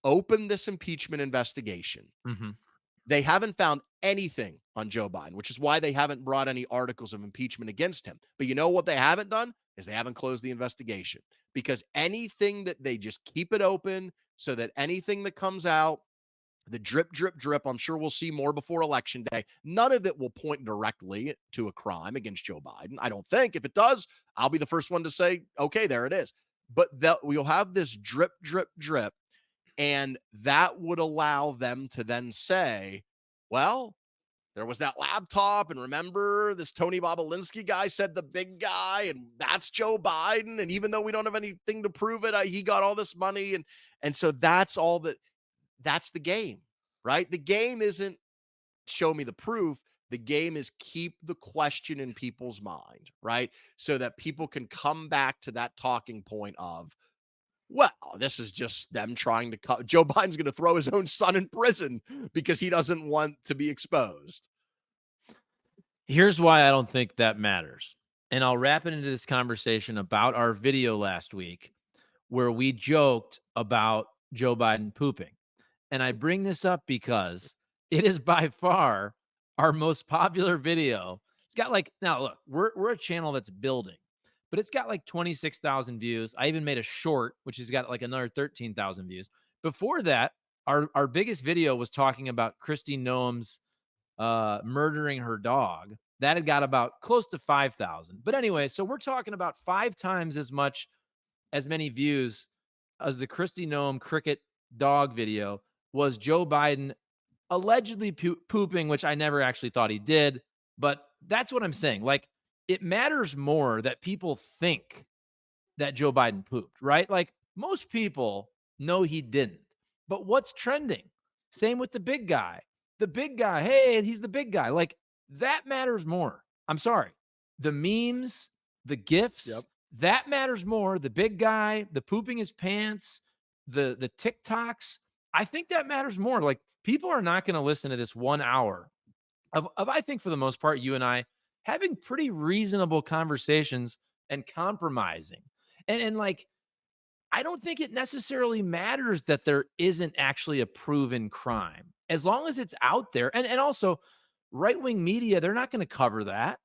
opened this impeachment investigation. Mhm. They haven't found anything on Joe Biden, which is why they haven't brought any articles of impeachment against him. But you know what they haven't done is they haven't closed the investigation, because anything that they just keep it open so that anything that comes out, the drip, drip, drip, I'm sure we'll see more before election day. None of it will point directly to a crime against Joe Biden. I don't think. If it does, I'll be the first one to say, okay, there it is. But that we'll have this drip, drip, drip. And that would allow them to then say, well, there was that laptop. And remember, this Tony Bobolinsky guy said the big guy, and that's Joe Biden. And even though we don't have anything to prove it, he got all this money. And so that's all that's the game, right? The game isn't show me the proof. The game is keep the question in people's mind, right? So that people can come back to that talking point of, well, this is just them trying to cut. Joe Biden's going to throw his own son in prison because he doesn't want to be exposed. Here's why I don't think that matters. And I'll wrap it into this conversation about our video last week where we joked about Joe Biden pooping. And I bring this up because it is by far our most popular video. It's got like, now look, we're a channel that's building, but it's got like 26,000 views. I even made a short, which has got like another 13,000 views. Before that, our biggest video was talking about Kristi Noem's murdering her dog. That had got about close to 5,000. But anyway, so we're talking about 5 times as many views as the Kristi Noem cricket dog video was Joe Biden allegedly pooping, which I never actually thought he did. But that's what I'm saying. Like, it matters more that people think that Joe Biden pooped, right? Like, most people know he didn't. But what's trending? Same with the big guy. The big guy, hey, he's the big guy. Like, that matters more. I'm sorry. The memes, the Yep. gifs, that matters more. The big guy, the pooping his pants, the TikToks, I think that matters more. Like, people are not going to listen to this 1 hour of I think for the most part, you and I having pretty reasonable conversations and compromising. And like, I don't think it necessarily matters that there isn't actually a proven crime. As long as it's out there. And also right-wing media, they're not going to cover that,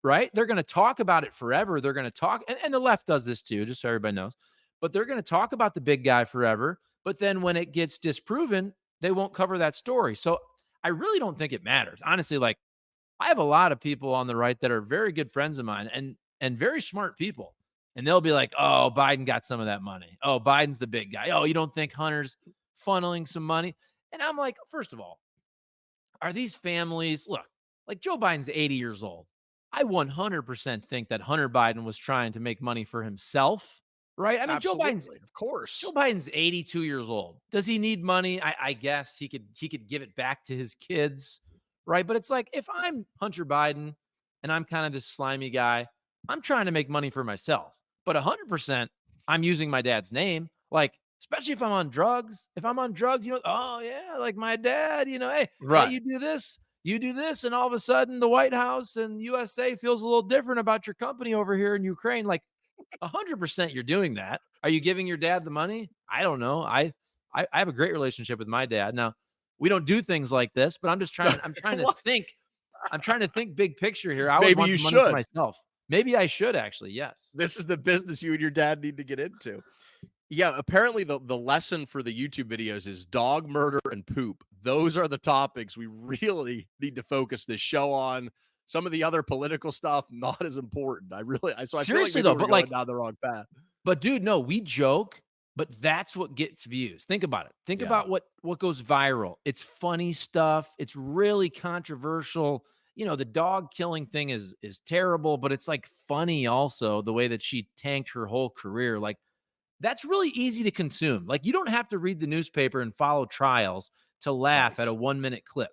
right? They're going to talk about it forever. They're going to talk, and the left does this too, just so everybody knows. But they're going to talk about the big guy forever. But then when it gets disproven, they won't cover that story. So I really don't think it matters. Honestly, like, I have a lot of people on the right that are very good friends of mine and very smart people. And they'll be like, "Oh, Biden got some of that money. Oh, Biden's the big guy. Oh, you don't think Hunter's funneling some money?" And I'm like, first of all, are these families look, like Joe Biden's 80 years old. I 100% think that Hunter Biden was trying to make money for himself, right? I mean, Absolutely. Of course. Joe Biden's 82 years old. Does he need money? I guess he could give it back to his kids, right? But it's like, if I'm Hunter Biden and I'm kind of this slimy guy, I'm trying to make money for myself. But 100% I'm using my dad's name, like, especially if I'm on drugs. If I'm on drugs, oh yeah, like my dad, hey, Right. you do this, and all of a sudden the White House and USA feels a little different about your company over here in Ukraine. Like, 100% you're doing that. Are you giving your dad the money? I don't know. I have a great relationship with my dad. Now, we don't do things like this, but What? I'm trying to think big picture here. I would Maybe want you the money for should. myself. Maybe I should actually. Yes. This is the business you and your dad need to get into. Yeah, apparently the lesson for the YouTube videos is dog murder and poop. those are the topics we really need to focus this show on. Some of the other political stuff, not as important. So I feel like Seriously maybe though, we're but going like, down the wrong path. but dude, no, we joke, but that's what gets views. Think about it. Think Yeah. about what goes viral. It's funny stuff. It's really controversial. You know, the dog killing thing is terrible, but it's like funny also the way that she tanked her whole career. Like that's really easy to consume. Like you don't have to read the newspaper and follow trials to laugh at a Right. 1 minute clip.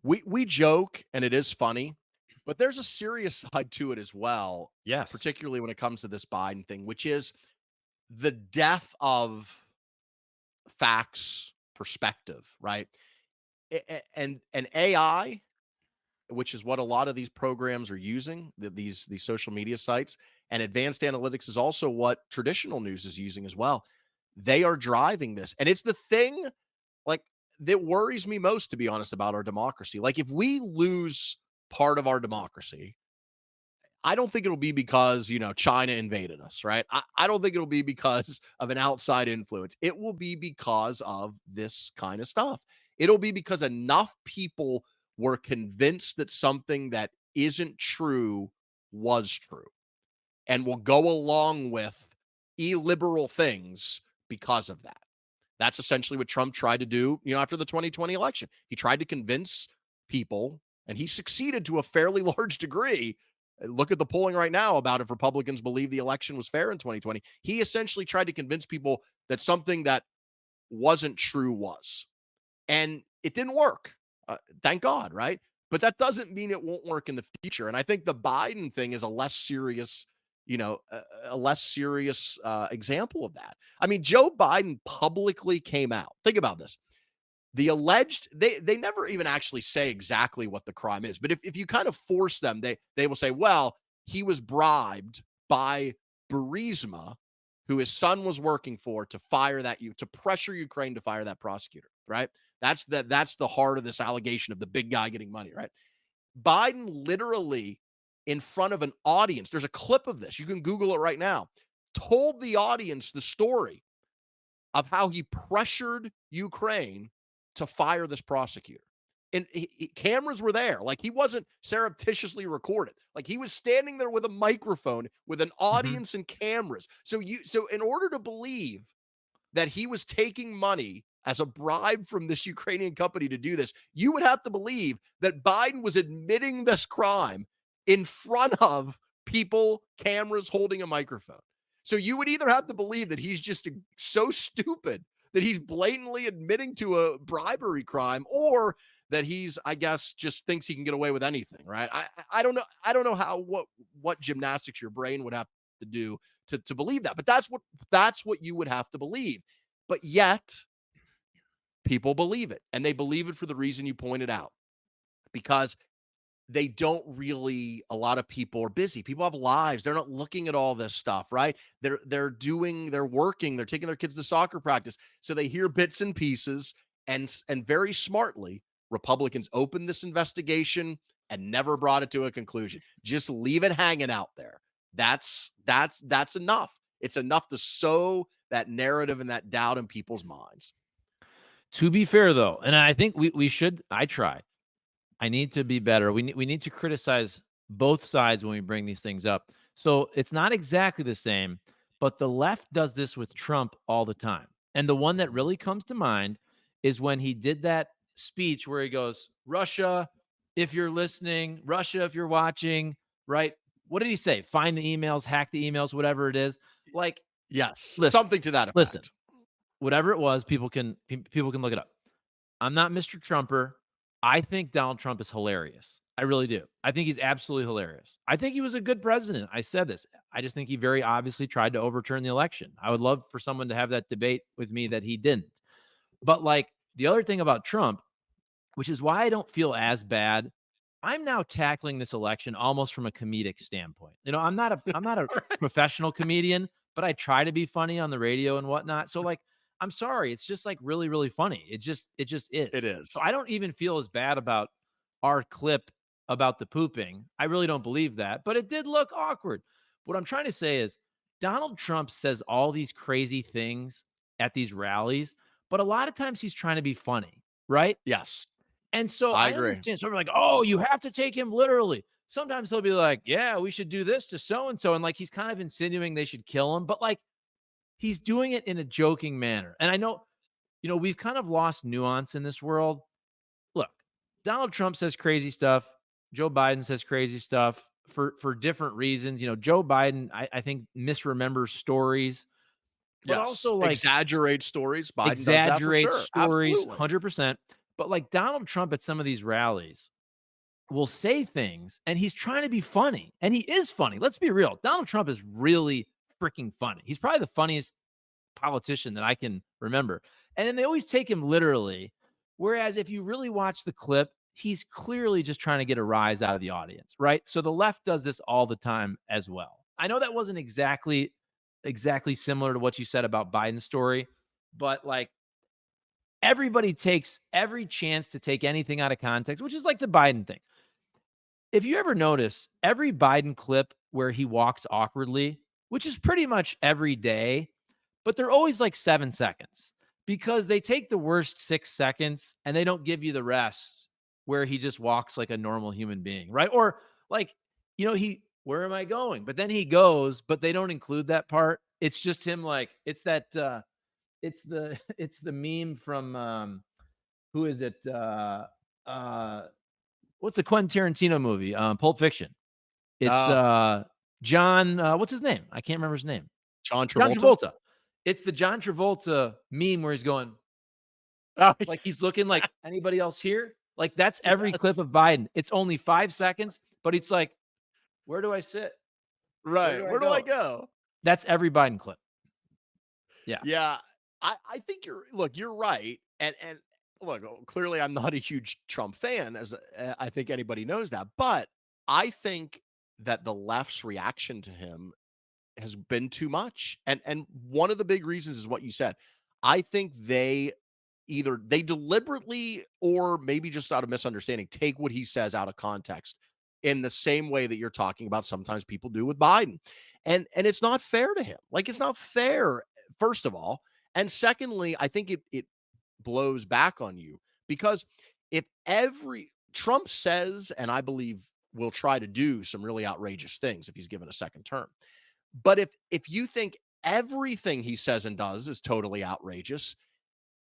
We joke and it is funny, but there's a serious side to it as well, Yes. particularly when it comes to this Biden thing, which is the death of facts, perspective, right? And AI, which is what a lot of these programs are using, these social media sites, and advanced analytics is also what traditional news is using as well. They are driving this, and it's the thing like that worries me most, to be honest, about our democracy. Like if we lose part of our democracy, I don't think it'll be because, China invaded us, right? I don't think it'll be because of an outside influence. It will be because of this kind of stuff. It'll be because enough people were convinced that something that isn't true was true and will go along with illiberal things because of that. That's essentially what Trump tried to do, after the 2020 election. He tried to convince people, and he succeeded to a fairly large degree. Look at the polling right now about if Republicans believe the election was fair in 2020. He essentially tried to convince people that something that wasn't true was. And it didn't work. Thank God, right? But that doesn't mean it won't work in the future. And I think the Biden thing is a less serious, example of that. I mean, Joe Biden publicly came out. Think about this. The alleged they never even actually say exactly what the crime is, but if you kind of force them, they will say, well, he was bribed by Burisma, who his son was working for, to fire that you to pressure Ukraine to fire that prosecutor, right? That's the heart of this allegation of the big guy getting money, right? Biden literally in front of an audience, there's a clip of this. You can Google it right now. Told the audience the story of how he pressured Ukraine to fire this prosecutor. And cameras were there. Like he wasn't surreptitiously recorded. Like he was standing there with a microphone with an Mhm. audience and cameras. So in order to believe that he was taking money as a bribe from this Ukrainian company to do this, you would have to believe that Biden was admitting this crime in front of people, cameras holding a microphone. So you would either have to believe that he's just so stupid that he's blatantly admitting to a bribery crime, or that he's, I guess, just thinks he can get away with anything, right? I don't know. I don't know how what gymnastics your brain would have to do to believe that, but that's what you would have to believe. But yet people believe it, and they believe it for the reason you pointed out, because they don't really a lot of people are busy. People have lives. They're not looking at all this stuff, right? They're working, they're taking their kids to soccer practice. So they hear bits and pieces, and very smartly, Republicans opened this investigation and never brought it to a conclusion. Just leave it hanging out there. That's enough. It's enough to sow that narrative and that doubt in people's minds. To be fair though, and I think we should I try. I need to be better. We need to criticize both sides when we bring these things up. So it's not exactly the same, but the left does this with Trump all the time. And the one that really comes to mind is when he did that speech where he goes, Russia, if you're listening, Russia, if you're watching, right? What did he say? Find the emails, hack the emails, whatever it is. Like, Yes, listen, something to that listen, effect. whatever it was, people can look it up. I'm not Mr. Trumper. I think Donald Trump is hilarious. I really do. I think he's absolutely hilarious. I think he was a good president. I said this. I just think he very obviously tried to overturn the election. I would love for someone to have that debate with me that he didn't. But like the other thing about Trump, which is why I don't feel as bad. I'm now tackling this election almost from a comedic standpoint. You know, I'm not a professional comedian, but I try to be funny on the radio and whatnot. So like, I'm sorry, it's just like really, really funny. It just It is. So is. I don't even feel as bad about our clip about the pooping. I really don't believe that, but it did look awkward. What I'm trying to say is Donald Trump says all these crazy things at these rallies, but a lot of times he's trying to be funny. right? Yes, And so I I agree. understand some are like, "Oh, you have to take him literally." Sometimes he'll be like, "Yeah, we should do this to so and so," and like he's kind of insinuating they should kill him, but like he's doing it in a joking manner. And I know, we've kind of lost nuance in this world. Look, Donald Trump says crazy stuff. Joe Biden says crazy stuff for different reasons. Joe Biden, I think, misremembers stories, but Yes, also like exaggerate stories. Biden does that for exaggerates sure. stories Absolutely. 100%. But like Donald Trump at some of these rallies will say things and he's trying to be funny. And he is funny. Let's be real. Donald Trump is really freaking funny. He's probably the funniest politician that I can remember. And then they always take him literally. Whereas if you really watch the clip, he's clearly just trying to get a rise out of the audience, right? So the left does this all the time as well. I know that wasn't exactly similar to what you said about Biden's story, but like everybody takes every chance to take anything out of context, which is like the Biden thing. If you ever notice, every Biden clip where he walks awkwardly, which is pretty much every day, but they're always like 7 seconds because they take the worst 6 seconds and they don't give you the rest where he just walks like a normal human being, right? Or like, where am I going? But then he goes, but they don't include that part. It's just him like it's the it's the meme from who is it? Uh what's the Quentin Tarantino movie? Pulp Fiction. It's Uh, John what's his name? I can't remember his name. John John Travolta? Travolta. It's the John Travolta meme where he's going, Oh, like he's looking like anybody else here? Like that's every clip yes. of Biden. It's only 5 seconds, but it's like, where do I sit? Where Right. do I Where do I go? go? That's every Biden clip. Yeah. Yeah, I think you're right, and look, clearly I'm not a huge Trump fan, as I think anybody knows that, but I think that the left's reaction to him has been too much, and one of the big reasons is what you said. I think they deliberately or maybe just out of misunderstanding take what he says out of context in the same way that you're talking about sometimes people do with Biden. And it's not fair to him. Like it's not fair first of all, and secondly, I think it blows back on you because if every Trump says and I believe will try to do some really outrageous things if he's given a second term. But if you think everything he says and does is totally outrageous,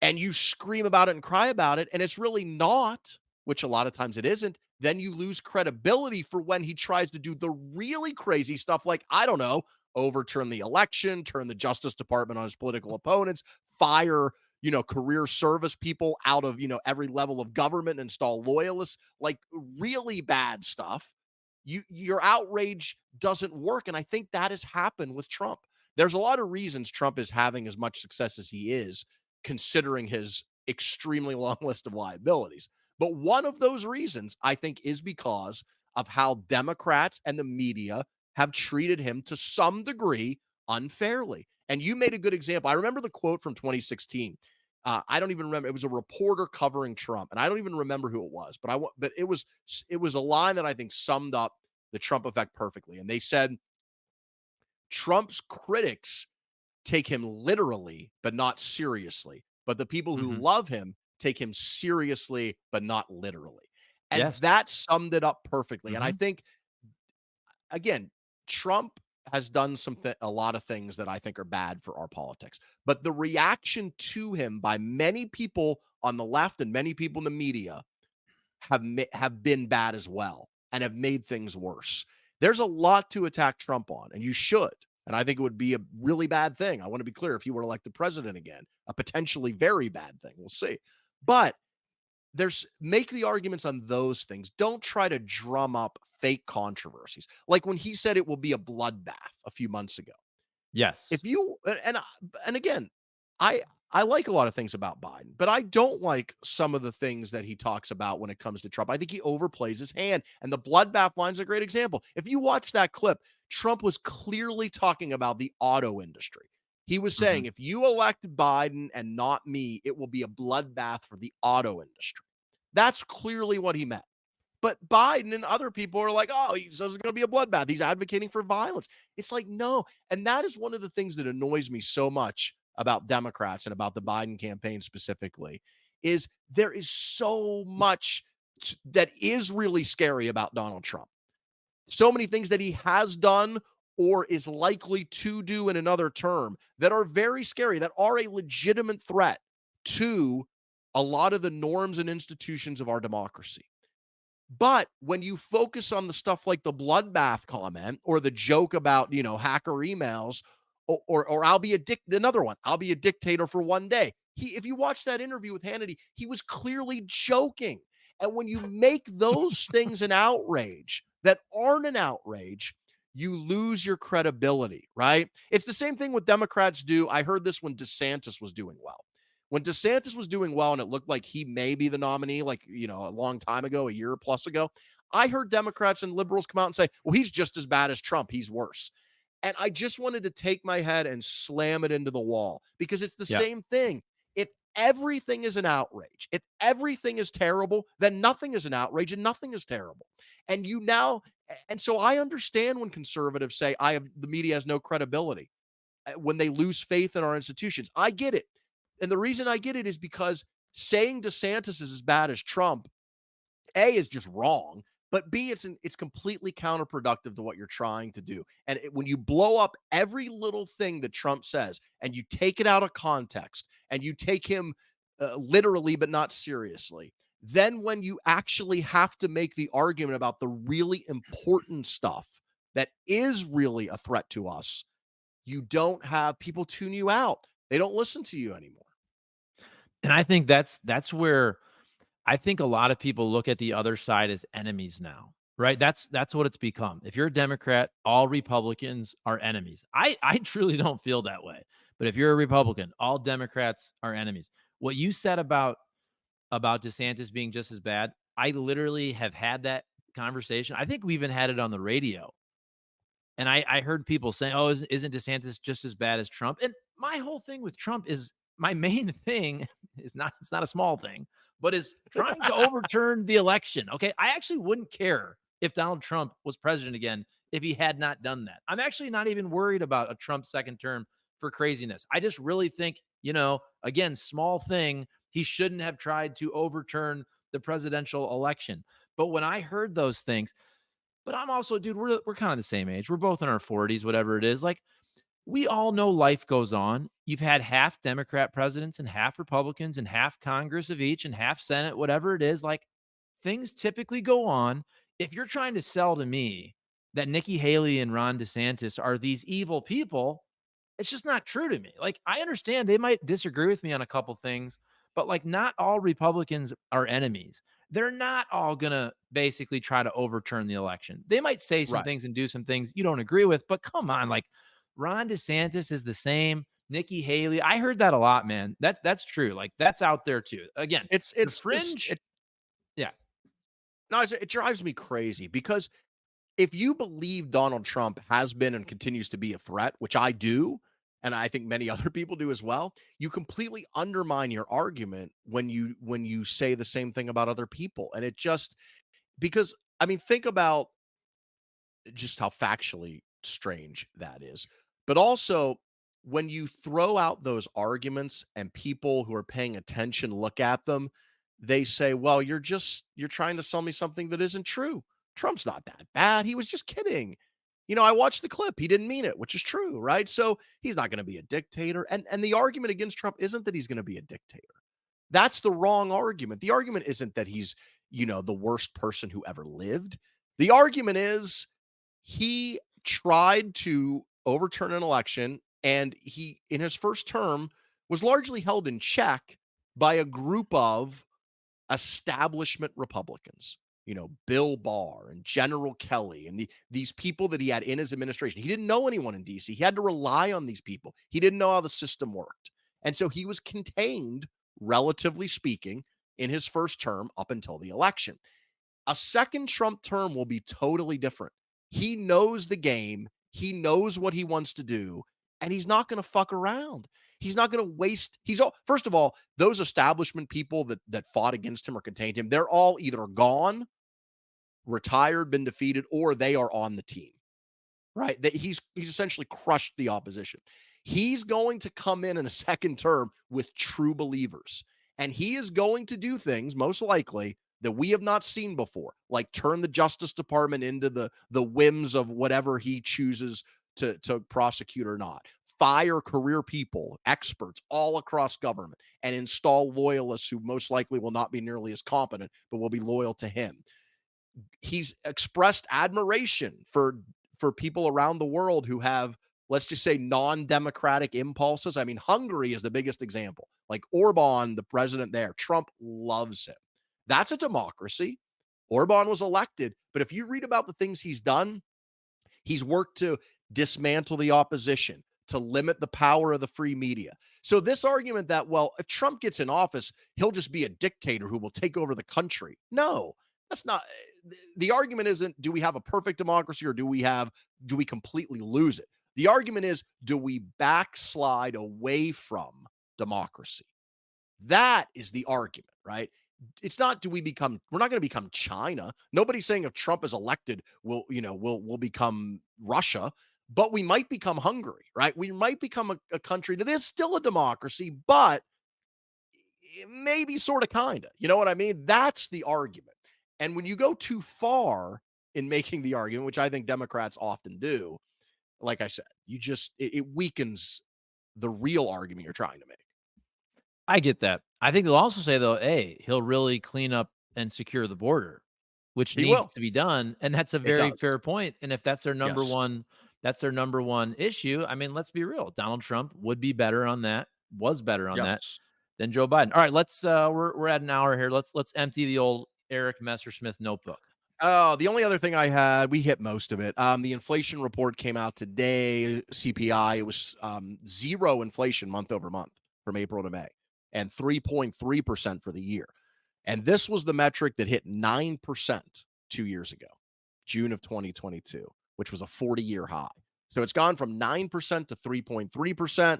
and you scream about it and cry about it, and it's really not, which a lot of times it isn't, then you lose credibility for when he tries to do the really crazy stuff like, I don't know, overturn the election, turn the Justice Department on his political opponents, fire, career service people out of, every level of government, install loyalists, like really bad stuff. Your outrage doesn't work. And I think that has happened with Trump. There's a lot of reasons Trump is having as much success as he is considering his extremely long list of liabilities. But one of those reasons, I think, is because of how Democrats and the media have treated him to some degree unfairly. And you made a good example. I remember the quote from 2016. I don't even remember. It was a reporter covering Trump, and I don't even remember who it was. But it was a line that I think summed up the Trump effect perfectly. And they said Trump's critics take him literally, but not seriously. But the people who Mhm. love him take him seriously, but not literally. And Yes. that summed it up perfectly. And I Mhm. think, again, Trump has done a lot of things that I think are bad for our politics. But the reaction to him by many people on the left and many people in the media have been bad as well and have made things worse. There's a lot to attack Trump on, and you should. And I think it would be a really bad thing. I want to be clear if he were elected president again, a potentially very bad thing. We'll see. But there's make the arguments on those things. Don't try to drum up fake controversies. Like when he said it will be a bloodbath a few months ago. Yes. If you and again, I I like a lot of things about Biden, but I don't like some of the things that he talks about when it comes to Trump. I think he overplays his hand, and the bloodbath line's a great example. If you watch that clip, Trump was clearly talking about the auto industry. He was saying, Mhm. if you elect Biden and not me, it will be a bloodbath for the auto industry. That's clearly what he meant. But Biden and other people are like, oh, he says it's going to be a bloodbath. He's advocating for violence. It's like, no. And that is one of the things that annoys me so much about Democrats and about the Biden campaign specifically is there is so much that is really scary about Donald Trump. So many things that he has done or is likely to do in another term that are very scary, that are a legitimate threat to a lot of the norms and institutions of our democracy. But when you focus on the stuff like the bloodbath comment or the joke about, hacker emails, or I'll be another one, I'll be a dictator for one day. If you watch that interview with Hannity, he was clearly joking. And when you make those things an outrage that aren't an outrage, you lose your credibility, right? It's the same thing with Democrats do. I heard this when DeSantis was doing well. When DeSantis was doing well and it looked like he may be the nominee, like, a long time ago, a year plus ago, I heard Democrats and liberals come out and say, well, he's just as bad as Trump. He's worse. And I just wanted to take my head and slam it into the wall because it's the Yeah. same thing. If everything is an outrage, if everything is terrible, then nothing is an outrage and nothing is terrible. And so I understand when conservatives say the media has no credibility when they lose faith in our institutions. I get it. And the reason I get it is because saying DeSantis is as bad as Trump, A, is just wrong, but B, it's completely counterproductive to what you're trying to do. And when you blow up every little thing that Trump says and you take it out of context and you take him literally but not seriously, then when you actually have to make the argument about the really important stuff that is really a threat to us, you don't have people tune you out. They don't listen to you anymore. And I think that's where I think a lot of people look at the other side as enemies now, right? That's what it's become. If you're a Democrat, all Republicans are enemies. I truly don't feel that way. But if you're a Republican, all Democrats are enemies. What you said about DeSantis being just as bad, I literally have had that conversation. I think we even had it on the radio. And I heard people saying, "Oh, isn't DeSantis just as bad as Trump?" And my whole thing with Trump is my main thing is not it's not a small thing, but is trying to overturn the election. Okay, I actually wouldn't care if Donald Trump was president again if he had not done that. I'm actually not even worried about a Trump second term for craziness. I just really think, again, small thing, he shouldn't have tried to overturn the presidential election. But when I heard those things, but I'm also, dude, we're kind of the same age. We're both in our 40s, whatever it is. Like, we all know life goes on. You've had half Democrat presidents and half Republicans and half Congress of each and half Senate, whatever it is. Like, things typically go on. If you're trying to sell to me that Nikki Haley and Ron DeSantis are these evil people, it's just not true to me. Like, I understand they might disagree with me on a couple things, but like, not all Republicans are enemies. They're not all gonna basically try to overturn the election. They might say some Right. things and do some things you don't agree with, but come on, like, Ron DeSantis is the same. Nikki Haley, I heard that a lot, man. That's true. Like, that's out there too. Again, the It's just fringe, yeah. no, it drives me crazy because if you believe Donald Trump has been and continues to be a threat, which I do, and I think many other people do as well, you completely undermine your argument when you say the same thing about other people. And it just because I mean, think about just how factually strange that is. But also, when you throw out those arguments and people who are paying attention look at them, they say, "Well, you're trying to sell me something that isn't true. Trump's not that bad. He was just kidding." I watched the clip. He didn't mean it, which is true, right? So he's not going to be a dictator. And the argument against Trump isn't that he's going to be a dictator. That's the wrong argument. The argument isn't that he's, the worst person who ever lived. The argument is he tried to overturn an election and he in his first term was largely held in check by a group of establishment Republicans, Bill Barr and General Kelly and these people that he had in his administration. He didn't know anyone in DC. He had to rely on these people. He didn't know how the system worked. And so he was contained, relatively speaking, in his first term up until the election. A second Trump term will be totally different. He knows the game, he knows what he wants to do, and he's not going to fuck around. He's not going to waste. First of all, those establishment people that fought against him or contained him, they're all either gone, retired, been defeated, or they are on the team. Right? That he's essentially crushed the opposition. He's going to come in a second term with true believers. And he is going to do things, most likely, that we have not seen before, like turn the Justice Department into the whims of whatever he chooses to prosecute or not. Fire career people, experts all across government, and install loyalists who most likely will not be nearly as competent, but will be loyal to him. He's expressed admiration for people around the world who have, let's just say, non-democratic impulses. I mean, Hungary is the biggest example. Like Orban, the president there, Trump loves him. That's a democracy. Orban was elected, but if you read about the things he's done, he's worked to dismantle the opposition, to limit the power of the free media. So this argument that, well, if Trump gets in office, he'll just be a dictator who will take over the country. No, that's not the argument. Isn't do we have a perfect democracy, or do we completely lose it? The argument is, do we backslide away from democracy? That is the argument, right? It's not, do we become, we're not going to become China. Nobody's saying if Trump is elected, we'll become Russia, but we might become Hungary, right? We might become a country that is still a democracy, but maybe sort of kind of, you know what I mean? That's the argument. And when you go too far in making the argument, which I think Democrats often do, like I said, it weakens the real argument you're trying to make. I get that. I think they'll also say, though, hey, he'll really clean up and secure the border, which He needs will. to be done, and that's a It very does. fair point, and if Yes. that's their number one issue, I mean, let's be real, Donald Trump would be better on that, was better on that Yes. than Joe Biden. All right, we're at an hour here. Let's empty the old Eric Messersmith notebook. Oh, the only other thing I had, we hit most of it. The inflation report came out today, CPI. It was 0 inflation month over month from April to May, and 3.3% for the year. And this was the metric that hit 9% 2 years ago, June of 2022, which was a 40-year high. So it's gone from 9% to 3.3%.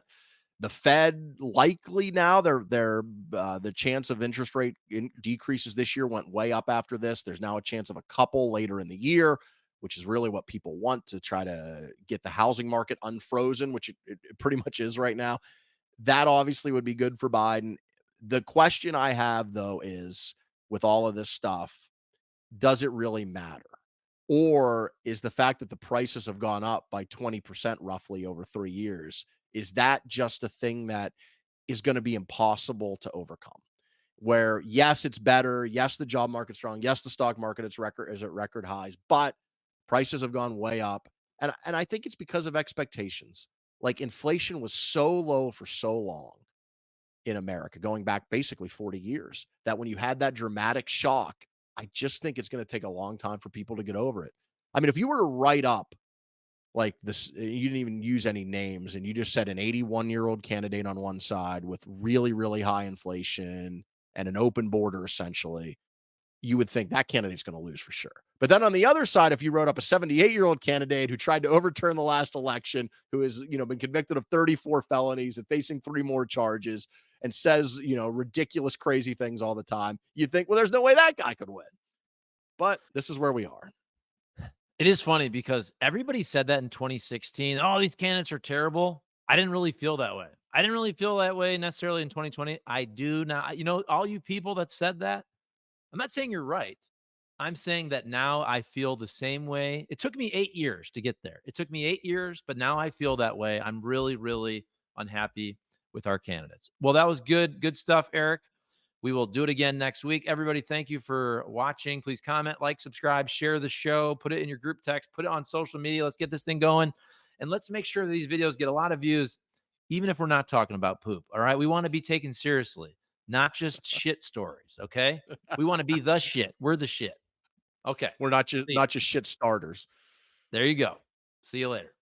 The Fed likely now, the chance of interest rate decreases this year went way up after this. There's now a chance of a couple later in the year, which is really what people want to try to get the housing market unfrozen, which it pretty much is right now. That obviously would be good for Biden. The question I have, though, is with all of this stuff, does it really matter? Or is the fact that the prices have gone up by 20% roughly over 3 years, is that just a thing that is going to be impossible to overcome? Where, yes, it's better. Yes, the job market's strong. Yes, the stock market is at record highs, but prices have gone way up. And I think it's because of expectations. Like inflation was so low for so long in America, going back basically 40 years, that when you had that dramatic shock, I just think it's going to take a long time for people to get over it. I mean, if you were to write up like this, you didn't even use any names, and you just said an 81-year-old candidate on one side with really, really high inflation and an open border, essentially, you would think that candidate's going to lose for sure. But then on the other side, if you wrote up a 78-year-old candidate who tried to overturn the last election, who has, been convicted of 34 felonies and facing 3 more charges and says, ridiculous, crazy things all the time, you'd think, well, there's no way that guy could win. But this is where we are. It is funny because everybody said that in 2016. Oh, these candidates are terrible. I didn't really feel that way. I didn't really feel that way necessarily in 2020. I do now. All you people that said that, I'm not saying you're right. I'm saying that now I feel the same way. It took me 8 years to get there. It took me 8 years, but now I feel that way. I'm really, really unhappy with our candidates. Well, that was good. Good stuff, Eric. We will do it again next week. Everybody, thank you for watching. Please comment, like, subscribe, share the show, put it in your group text, put it on social media. Let's get this thing going. And let's make sure that these videos get a lot of views, even if we're not talking about poop. All right. We want to be taken seriously, not just shit stories. Okay. We want to be the shit. We're the shit. Okay. We're not just See ya. not just shit starters. There you go. See you later.